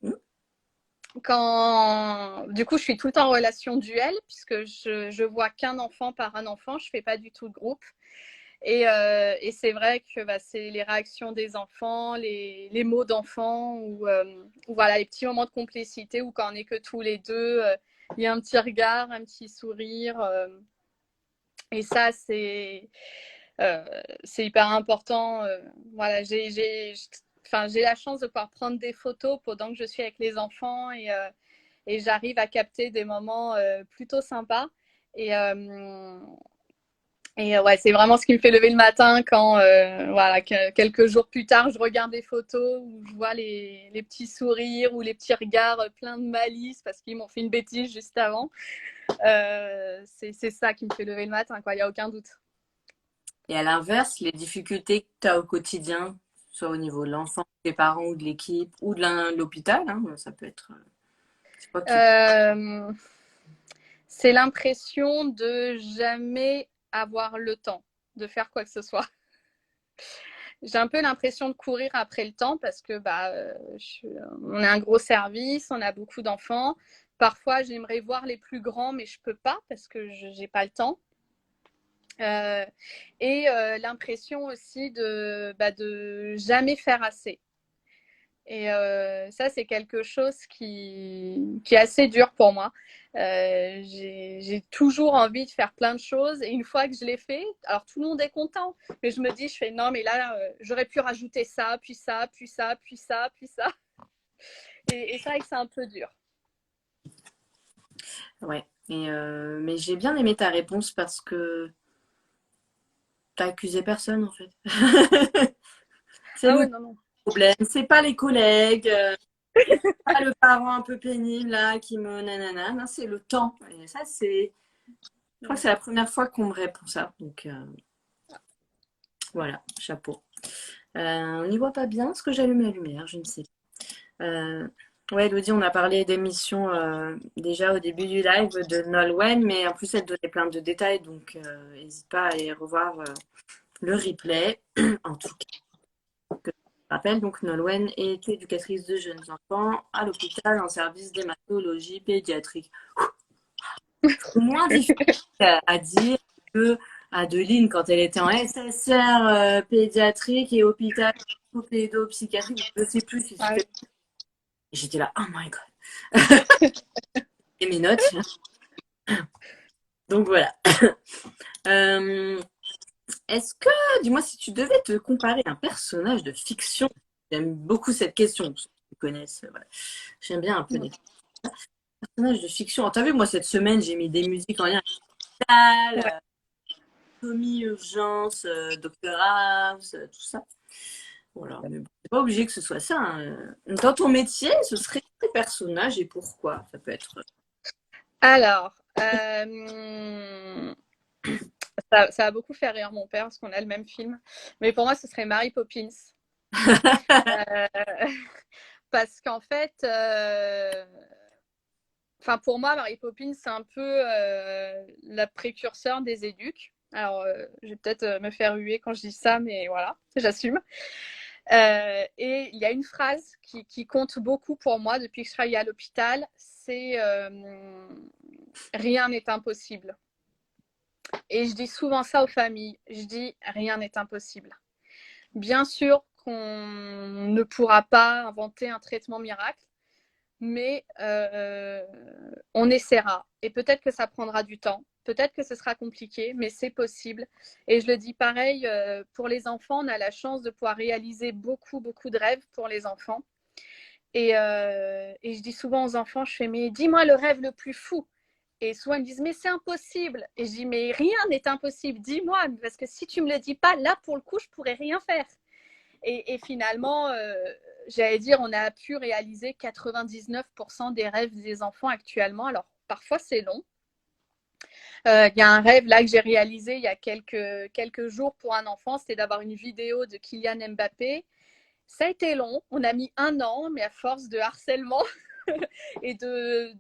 Hmm. Du coup, je suis tout le temps en relation duel, puisque je vois qu'un enfant par un enfant, je fais pas du tout de groupe. Et c'est vrai que c'est les réactions des enfants, les mots d'enfants, ou voilà, les petits moments de complicité où quand on n'est que tous les deux, il y a un petit regard, un petit sourire. Et ça, c'est hyper important. Voilà, j'ai la chance de pouvoir prendre des photos pendant que je suis avec les enfants et j'arrive à capter des moments plutôt sympas. Et, ouais, c'est vraiment ce qui me fait lever le matin quand, voilà, quelques jours plus tard, je regarde des photos où je vois les petits sourires ou les petits regards pleins de malice parce qu'ils m'ont fait une bêtise juste avant. C'est ça qui me fait lever le matin, quoi. Il n'y a aucun doute. Et à l'inverse, les difficultés que tu as au quotidien, soit au niveau de l'enfant, des parents ou de l'équipe ou de l'hôpital, hein, ça peut être. C'est quoi qui. Euh, c'est l'impression de jamais avoir le temps de faire quoi que ce soit. J'ai un peu l'impression de courir après le temps parce que on a un gros service, on a beaucoup d'enfants. Parfois, j'aimerais voir les plus grands, mais je peux pas parce que je n'ai pas le temps. L'impression aussi de jamais faire assez. Et ça, c'est quelque chose qui est assez dur pour moi. J'ai toujours envie de faire plein de choses et une fois que je l'ai fait, alors tout le monde est content, mais je me dis, je fais non, mais là, j'aurais pu rajouter ça, puis ça, puis ça, puis ça, puis ça. Et ça, c'est un peu dur. Ouais. Mais j'ai bien aimé ta réponse parce que t'as accusé personne en fait. C'est Ah nous ouais, le non, non. problème, c'est pas les collègues, c'est pas le parent un peu pénible là qui me nanana, non, c'est le temps. Et ça, je crois que c'est la première fois qu'on me répond ça. Donc voilà, chapeau. On n'y voit pas bien. Est-ce que j'allume la lumière? Je ne sais pas. Ouais, Elodie, on a parlé d'émissions déjà au début du live de Nolwenn, mais en plus elle donnait plein de détails, donc n'hésite pas à aller revoir le replay. En tout cas, je rappelle, donc Nolwenn est éducatrice de jeunes enfants à l'hôpital en service d'hématologie pédiatrique. C'est moins difficile à dire que Adeline quand elle était en SSR pédiatrique et hôpital pédopsychiatrique, je ne sais plus si Ah c'était. oui. J'étais là, oh my god. Et mes notes. Donc voilà. Euh, Est-ce que, dis-moi, si tu devais te comparer à un personnage de fiction, j'aime beaucoup cette question, ceux qui connaissent, voilà. J'aime bien un peu les personnages de fiction. Alors, t'as vu, moi, cette semaine, j'ai mis des musiques en lien avec Ouais. Tommy Urgence, Dr House, tout ça. Voilà, mais bon, c'est pas obligé que ce soit ça, hein. Dans ton métier, ce serait quel personnage et pourquoi? Ça peut être. Alors, ça a beaucoup fait rire mon père parce qu'on a le même film. Mais pour moi, ce serait Mary Poppins. Euh, parce qu'en fait, enfin pour moi, Mary Poppins, c'est un peu la précurseur des éduques. Alors, je vais peut-être me faire huer quand je dis ça, mais voilà, j'assume. Et il y a une phrase qui compte beaucoup pour moi depuis que je travaille à l'hôpital, c'est rien n'est impossible. Et je dis souvent ça aux familles, je dis rien n'est impossible. Bien sûr qu'on ne pourra pas inventer un traitement miracle, mais on essaiera. Et peut-être que ça prendra du temps, peut-être que ce sera compliqué, mais c'est possible. Et je le dis pareil, pour les enfants, on a la chance de pouvoir réaliser beaucoup, beaucoup de rêves pour les enfants. Et je dis souvent aux enfants, je fais, mais dis-moi le rêve le plus fou. Et souvent, ils me disent, mais c'est impossible. Et je dis, mais rien n'est impossible, dis-moi, parce que si tu ne me le dis pas, là, pour le coup, je ne pourrais rien faire. Et finalement, j'allais dire, on a pu réaliser 99% des rêves des enfants actuellement. Alors, parfois, c'est long. Il y a un rêve là que j'ai réalisé il y a quelques jours pour un enfant, c'était d'avoir une vidéo de Kylian Mbappé. Ça a été long, on a mis 1 an, mais à force de harcèlement et de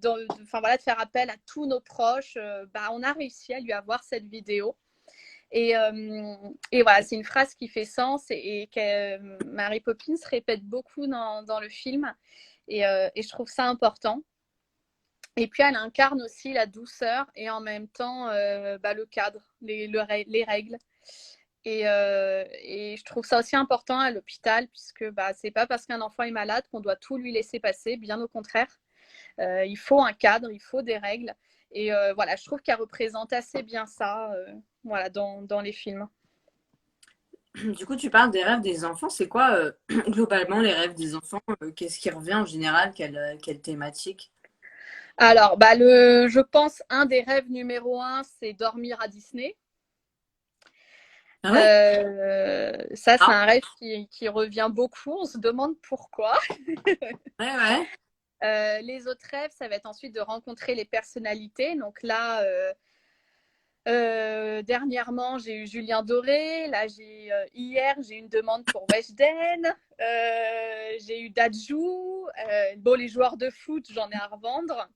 faire appel à tous nos proches, on a réussi à lui avoir cette vidéo. Et voilà, c'est une phrase qui fait sens et que Mary Poppins répète beaucoup dans le film. Et je trouve ça important. Et puis, elle incarne aussi la douceur et en même temps le cadre, les règles. Et je trouve ça aussi important à l'hôpital, puisque c'est pas parce qu'un enfant est malade qu'on doit tout lui laisser passer, bien au contraire. Il faut un cadre, il faut des règles. Et voilà, je trouve qu'elle représente assez bien ça voilà, dans les films. Du coup, tu parles des rêves des enfants. C'est quoi, globalement, les rêves des enfants? Qu'est-ce qui revient en général? Quelle thématique? Alors, je pense, un des rêves numéro 1, c'est dormir à Disney. Ah ouais? Ça, c'est Ah, un rêve qui revient beaucoup. On se demande pourquoi. ouais, ouais. Les autres rêves, ça va être ensuite de rencontrer les personnalités. Donc là, dernièrement, j'ai eu Julien Doré. Là, hier, j'ai eu une demande pour Weshden. J'ai eu Dadju. Les joueurs de foot, j'en ai à revendre.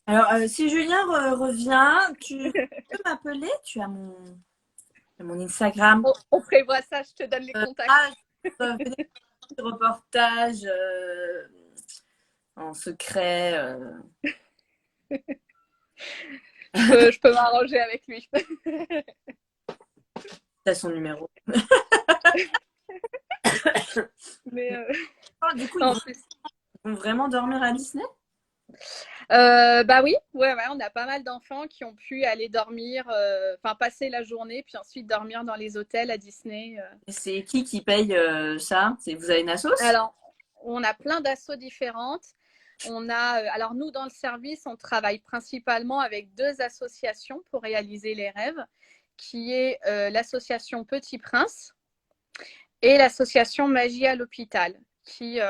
Alors, si Julien revient, tu peux m'appeler? Tu as mon Instagram. On prévoit ça, je te donne les contacts. Venez faire un reportage en secret. Je peux m'arranger avec lui. T'as son numéro. Mais Du coup, non, ils vont vraiment dormir à Disney? oui, ouais, on a pas mal d'enfants qui ont pu aller dormir, passer la journée, puis ensuite dormir dans les hôtels à Disney. Et c'est qui paye ça? Vous avez une assoce? Alors, on a plein d'assauts différentes. On a, alors nous, dans le service, on travaille principalement avec 2 associations pour réaliser les rêves, qui est l'association Petit Prince et l'association Magie à l'hôpital, qui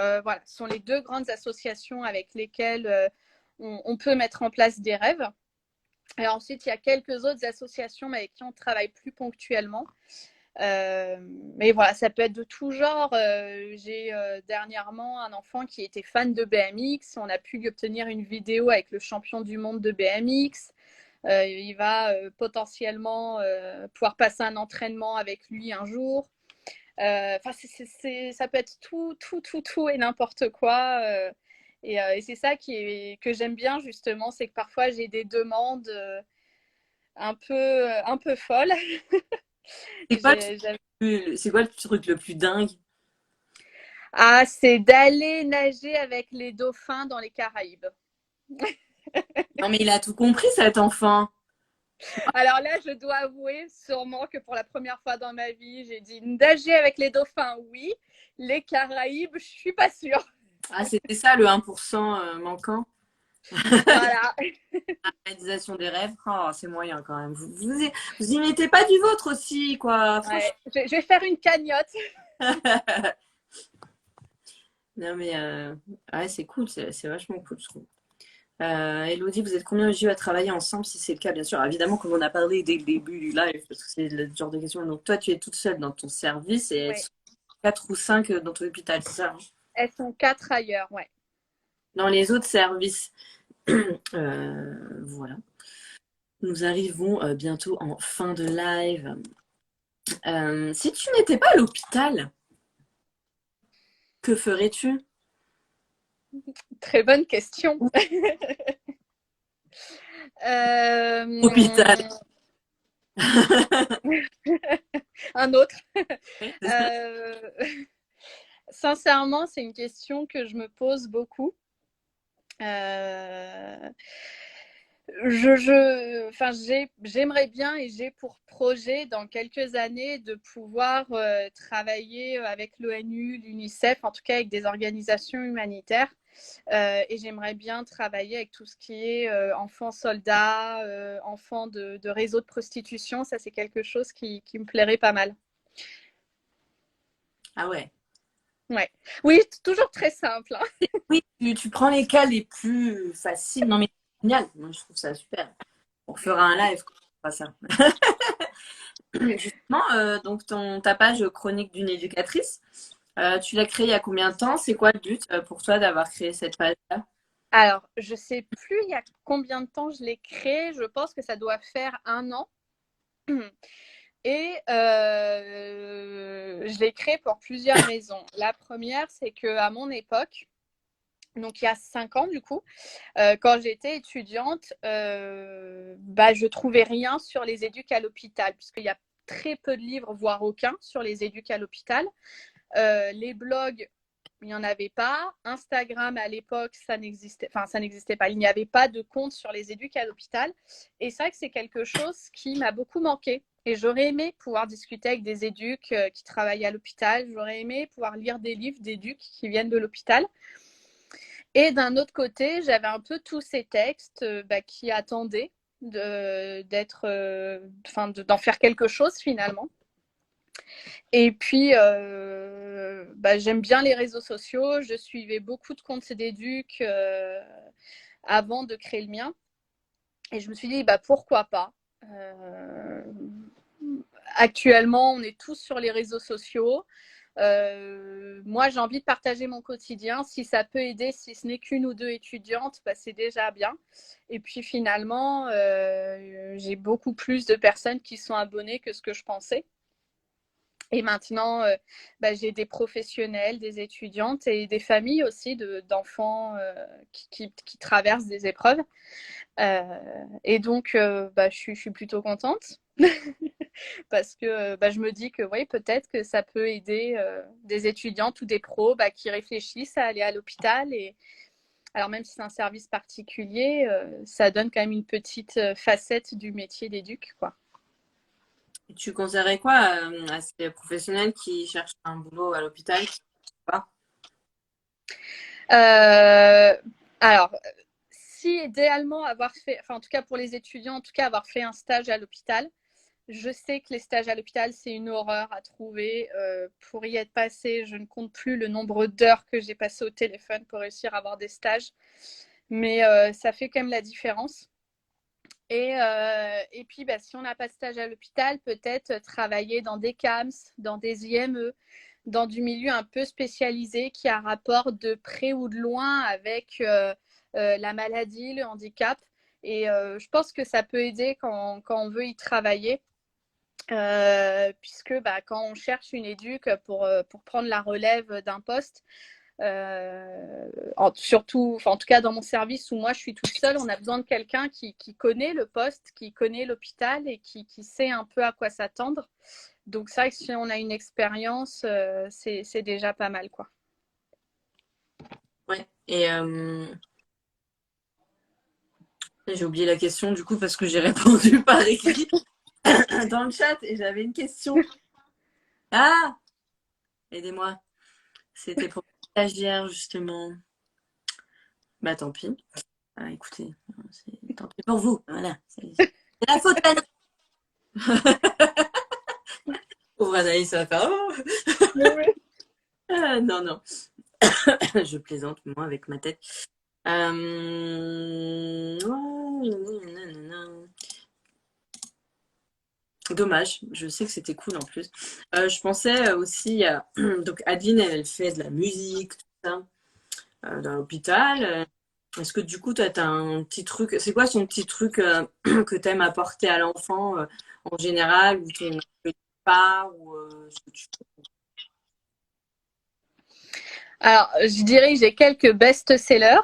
sont les 2 grandes associations avec lesquelles on peut mettre en place des rêves. Et ensuite, il y a quelques autres associations avec qui on travaille plus ponctuellement. Mais voilà, ça peut être de tout genre. J'ai dernièrement un enfant qui était fan de BMX. On a pu lui obtenir une vidéo avec le champion du monde de BMX. Il va potentiellement pouvoir passer un entraînement avec lui un jour. Ça peut être tout et n'importe quoi. Et c'est ça que j'aime bien justement, c'est que parfois j'ai des demandes un peu folles. C'est quoi, c'est quoi le truc le plus dingue? Ah, c'est d'aller nager avec les dauphins dans les Caraïbes. Non, mais il a tout compris, cet enfant. Alors là, je dois avouer sûrement que pour la première fois dans ma vie, j'ai dit nager avec les dauphins, oui. Les Caraïbes, je suis pas sûre. Ah, c'était ça le 1% manquant. Voilà. La réalisation des rêves, oh, c'est moyen quand même. Vous y mettez pas du vôtre aussi, quoi. Ouais. Je vais faire une cagnotte. Non, mais ouais, c'est cool, c'est vachement cool, je trouve. Elodie, vous êtes combien de JO à travailler ensemble, si c'est le cas, bien sûr. Évidemment, comme on a parlé dès le début du live, parce que c'est le genre de question. Donc, toi, tu es toute seule dans ton service et Ouais. 4 ou 5 dans ton hôpital, c'est ça? Elles sont 4 ailleurs, ouais. Dans les autres services. Voilà. Nous arrivons bientôt en fin de live. Si tu n'étais pas à l'hôpital, que ferais-tu? Très bonne question. Hôpital. Un autre. Ouais, c'est ça. Euh, Sincèrement, c'est une question que je me pose beaucoup. Euh, enfin, j'aimerais bien et j'ai pour projet dans quelques années de pouvoir travailler avec l'ONU, l'UNICEF, en tout cas avec des organisations humanitaires. Et j'aimerais bien travailler avec tout ce qui est enfants soldats, enfants de réseaux de prostitution. Ça, c'est quelque chose qui me plairait pas mal. Ah ouais. Ouais. Oui, toujours très simple, hein. Oui, tu prends les cas les plus faciles. Non, mais c'est génial. Moi, je trouve ça super. On fera un live quand on fera ça. Justement, donc ta page chronique d'une éducatrice, tu l'as créée il y a combien de temps? C'est quoi le but pour toi d'avoir créé cette page-là? Alors, je sais plus il y a combien de temps je l'ai créé. Je pense que ça doit faire 1 an. Et je l'ai créé pour plusieurs raisons. La première, c'est qu'à mon époque, donc il y a 5 ans du coup, quand j'étais étudiante, je trouvais rien sur les éducs à l'hôpital, puisqu'il y a très peu de livres, voire aucun, sur les éducs à l'hôpital. Les blogs, il n'y en avait pas. Instagram, à l'époque, ça n'existait pas. Il n'y avait pas de compte sur les éducs à l'hôpital. Et c'est vrai que c'est quelque chose qui m'a beaucoup manqué. Et j'aurais aimé pouvoir discuter avec des éducs qui travaillent à l'hôpital. J'aurais aimé pouvoir lire des livres d'éducs qui viennent de l'hôpital. Et d'un autre côté, j'avais un peu tous ces textes qui attendaient d'en faire quelque chose finalement. Et puis, j'aime bien les réseaux sociaux. Je suivais beaucoup de comptes d'éduc avant de créer le mien. Et je me suis dit, pourquoi pas. Actuellement, on est tous sur les réseaux sociaux. Moi, j'ai envie de partager mon quotidien. Si ça peut aider, si ce n'est qu'une ou deux étudiantes, c'est déjà bien. Et puis finalement, j'ai beaucoup plus de personnes qui sont abonnées que ce que je pensais. Et maintenant, j'ai des professionnels, des étudiantes et des familles aussi d'enfants qui traversent des épreuves. Et donc, je suis plutôt contente parce que je me dis que oui, peut-être que ça peut aider des étudiantes ou des pros qui réfléchissent à aller à l'hôpital. Et alors, même si c'est un service particulier, ça donne quand même une petite facette du métier d'éduc, quoi. Tu conseillerais quoi à ces professionnels qui cherchent un boulot à l'hôpital? Euh, alors, si idéalement avoir fait, enfin en tout cas pour les étudiants, en tout cas avoir fait un stage à l'hôpital. Je sais que les stages à l'hôpital, c'est une horreur à trouver. Pour y être passé, je ne compte plus le nombre d'heures que j'ai passé au téléphone pour réussir à avoir des stages. Mais ça fait quand même la différence. Et puis, si on n'a pas de stage à l'hôpital, peut-être travailler dans des CAMS, dans des IME, dans du milieu un peu spécialisé qui a rapport de près ou de loin avec la maladie, le handicap. Et je pense que ça peut aider quand on veut y travailler. Puisque quand on cherche une éduque pour prendre la relève d'un poste, surtout, en tout cas dans mon service où moi je suis toute seule, on a besoin de quelqu'un qui connaît le poste, qui connaît l'hôpital et qui sait un peu à quoi s'attendre. Donc c'est vrai que si on a une expérience, c'est déjà pas mal, quoi. Ouais. Et j'ai oublié la question du coup parce que j'ai répondu par écrit dans le chat et j'avais une question. Ah, aidez-moi. C'était pour le stagiaire justement. Bah tant pis. Ah, écoutez, tant pis pour vous. Voilà. C'est la faute à nous. Pauvre Anaïs, ça va faire. Oh non, non. Je plaisante, moi, avec ma tête. Dommage, je sais que c'était cool en plus. Je pensais aussi à. Donc, Adeline, elle fait de la musique, tout ça, dans l'hôpital. Est-ce que du coup, toi, tu as un petit truc, c'est quoi son petit truc que tu aimes apporter à l'enfant en général, ou tu n'en pas, ou ce que tu... Alors, je dirais que j'ai quelques best-sellers.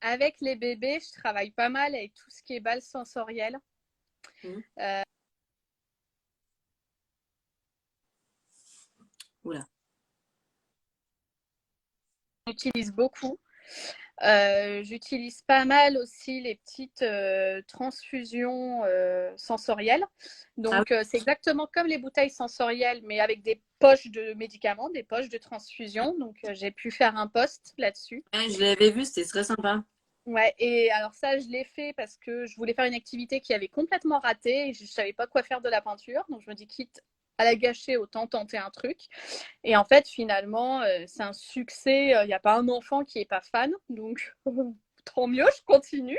Avec les bébés, je travaille pas mal avec tout ce qui est balle sensorielle. Hmm. Euh, Oula. J'utilise beaucoup. J'utilise pas mal aussi les petites transfusions sensorielles. Ah Donc, c'est exactement comme les bouteilles sensorielles, mais avec des poches de médicaments, des poches de transfusion. Donc, j'ai pu faire un post là-dessus. oui, ouais, je l'avais vu, c'était très sympa. Ouais, et alors ça, je l'ai fait parce que je voulais faire une activité qui avait complètement raté et je ne savais pas quoi faire de la peinture. Donc, je me dis, quitte à la gâcher, autant tenter un truc. Et en fait, finalement, c'est un succès. Il n'y a pas un enfant qui n'est pas fan. Donc, tant mieux, je continue.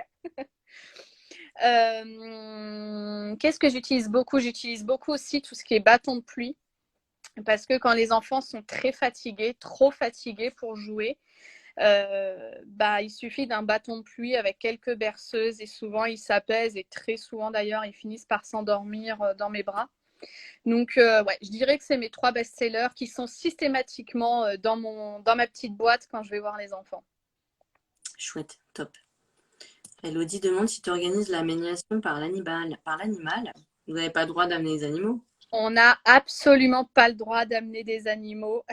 Qu'est-ce que j'utilise beaucoup? J'utilise beaucoup aussi tout ce qui est bâton de pluie. Parce que quand les enfants sont très fatigués, trop fatigués pour jouer, il suffit d'un bâton de pluie avec quelques berceuses et souvent ils s'apaisent et très souvent d'ailleurs ils finissent par s'endormir dans mes bras. Donc ouais, je dirais que c'est mes 3 best-sellers qui sont systématiquement dans ma petite boîte quand je vais voir les enfants. Chouette, top. Elodie demande si tu organises la médiation par l'animal. Vous n'avez pas le droit d'amener les animaux? On n'a absolument pas le droit d'amener des animaux.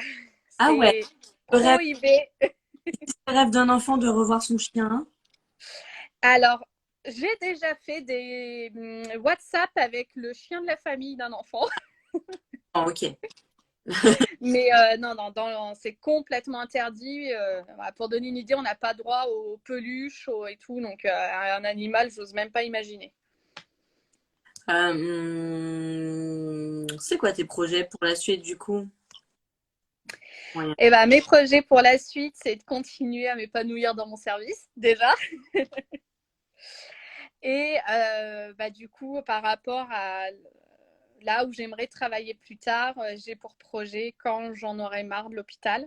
Ah ouais, C'est le rêve, prohibé. le rêve d'un enfant de revoir son chien. Alors, j'ai déjà fait des WhatsApp avec le chien de la famille d'un enfant. Oh, ok. Mais non, c'est complètement interdit. Pour donner une idée, on n'a pas droit aux peluches et tout. Donc, un animal, j'ose même pas imaginer. C'est quoi tes projets pour la suite du coup? Ouais. Et mes projets pour la suite, c'est de continuer à m'épanouir dans mon service, déjà. Et du coup, par rapport à là où j'aimerais travailler plus tard, j'ai pour projet, quand j'en aurai marre de l'hôpital,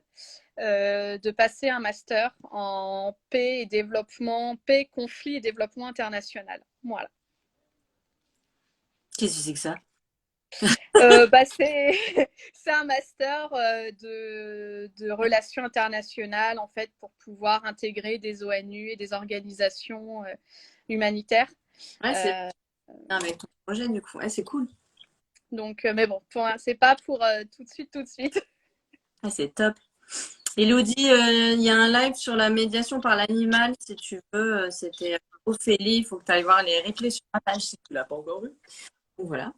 de passer un master en paix et développement, paix, conflit et développement international. Voilà. Qu'est-ce que c'est que ça? C'est un master de relations internationales, en fait, pour pouvoir intégrer des ONU et des organisations humanitaires. Ouais, c'est Euh, bien avec ton projet du coup. Ouais, c'est cool. donc, mais bon, c'est pas pour tout de suite, tout de suite. Ouais, c'est top. Elodie, il y a un live sur la médiation par l'animal, si tu veux. C'était Ophélie. Il faut que tu ailles voir les replays sur ma page si tu l'as pas encore vu. Donc, voilà.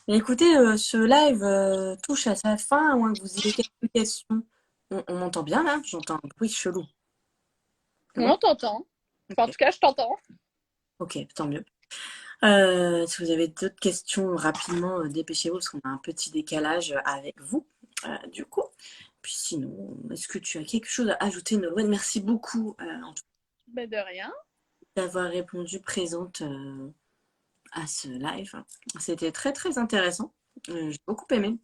Et écoutez, ce live touche à sa fin, à moins que vous ayez quelques questions. On m'entend bien là? J'entends un bruit chelou. C'est bon? On t'entend. Enfin, en Ok, tout cas, je t'entends. ok, tant mieux. Si vous avez d'autres questions rapidement, dépêchez-vous parce qu'on a un petit décalage avec vous, du coup. Puis sinon, est-ce que tu as quelque chose à ajouter, Nolwenn? Merci beaucoup en tout Ben, de rien. cas, d'avoir répondu présente à ce live. C'était très très intéressant. J'ai beaucoup aimé.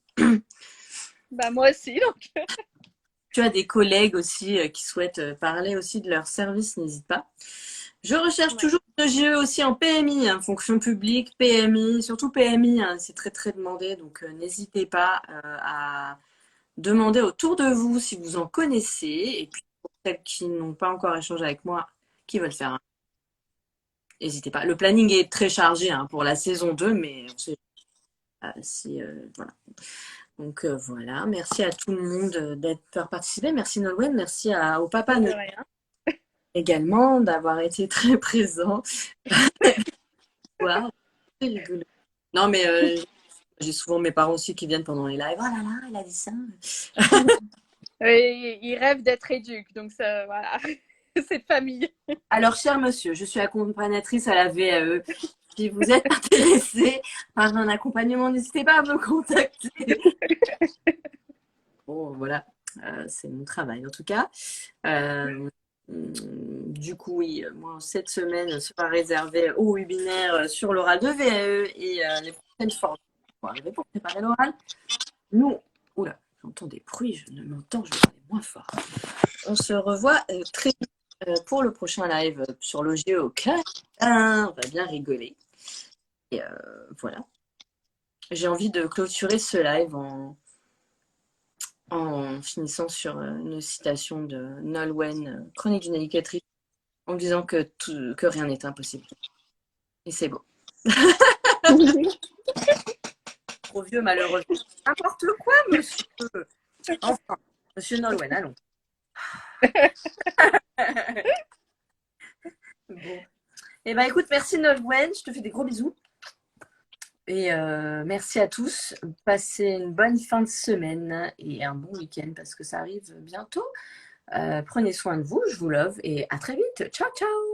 Moi aussi, donc. Tu as des collègues aussi qui souhaitent parler aussi de leur service, n'hésite pas. Je recherche Ouais. toujours de GE aussi en PMI, hein, fonction publique, PMI, surtout PMI, hein, c'est très très demandé, donc n'hésitez pas à demander autour de vous si vous en connaissez, et puis pour celles qui n'ont pas encore échangé avec moi, qui veulent faire un, n'hésitez pas. Le planning est très chargé hein, pour la saison 2, mais on sait si voilà. Donc voilà, merci à tout le monde d'être participé. Merci Nolwenn, merci au papa Ben, de rien. également d'avoir été très présent. Wow, c'est rigolo. Non, mais j'ai souvent mes parents aussi qui viennent pendant les lives. Oh là là, elle a dit ça. Il rêve d'être éduque, donc ça, voilà. C'est de famille. Alors, cher monsieur, je suis accompagnatrice à la VAE. Si vous êtes intéressé par un accompagnement, n'hésitez pas à me contacter. Bon, voilà, c'est mon travail en tout cas. Du coup, oui, moi, cette semaine sera réservée au webinaire sur l'oral de VAE et les prochaines formations pour arriver pour préparer l'oral. Nous, oula. J'entends des bruits, je ne m'entends, je vais parler moins fort. On se revoit très vite pour le prochain live sur Logier au Canada. On va bien rigoler. Et voilà. J'ai envie de clôturer ce live en finissant sur une citation de Nolwenn, Chronique d'une éducatrice, en disant que rien n'est impossible. Et c'est beau. Trop vieux, malheureusement. N'importe quoi, monsieur. Enfin, monsieur Nolwenn, allons. Bon. Eh ben, écoute, merci Nolwenn, je te fais des gros bisous. Et merci à tous. Passez une bonne fin de semaine et un bon week-end parce que ça arrive bientôt. Prenez soin de vous, je vous love et à très vite. Ciao, ciao!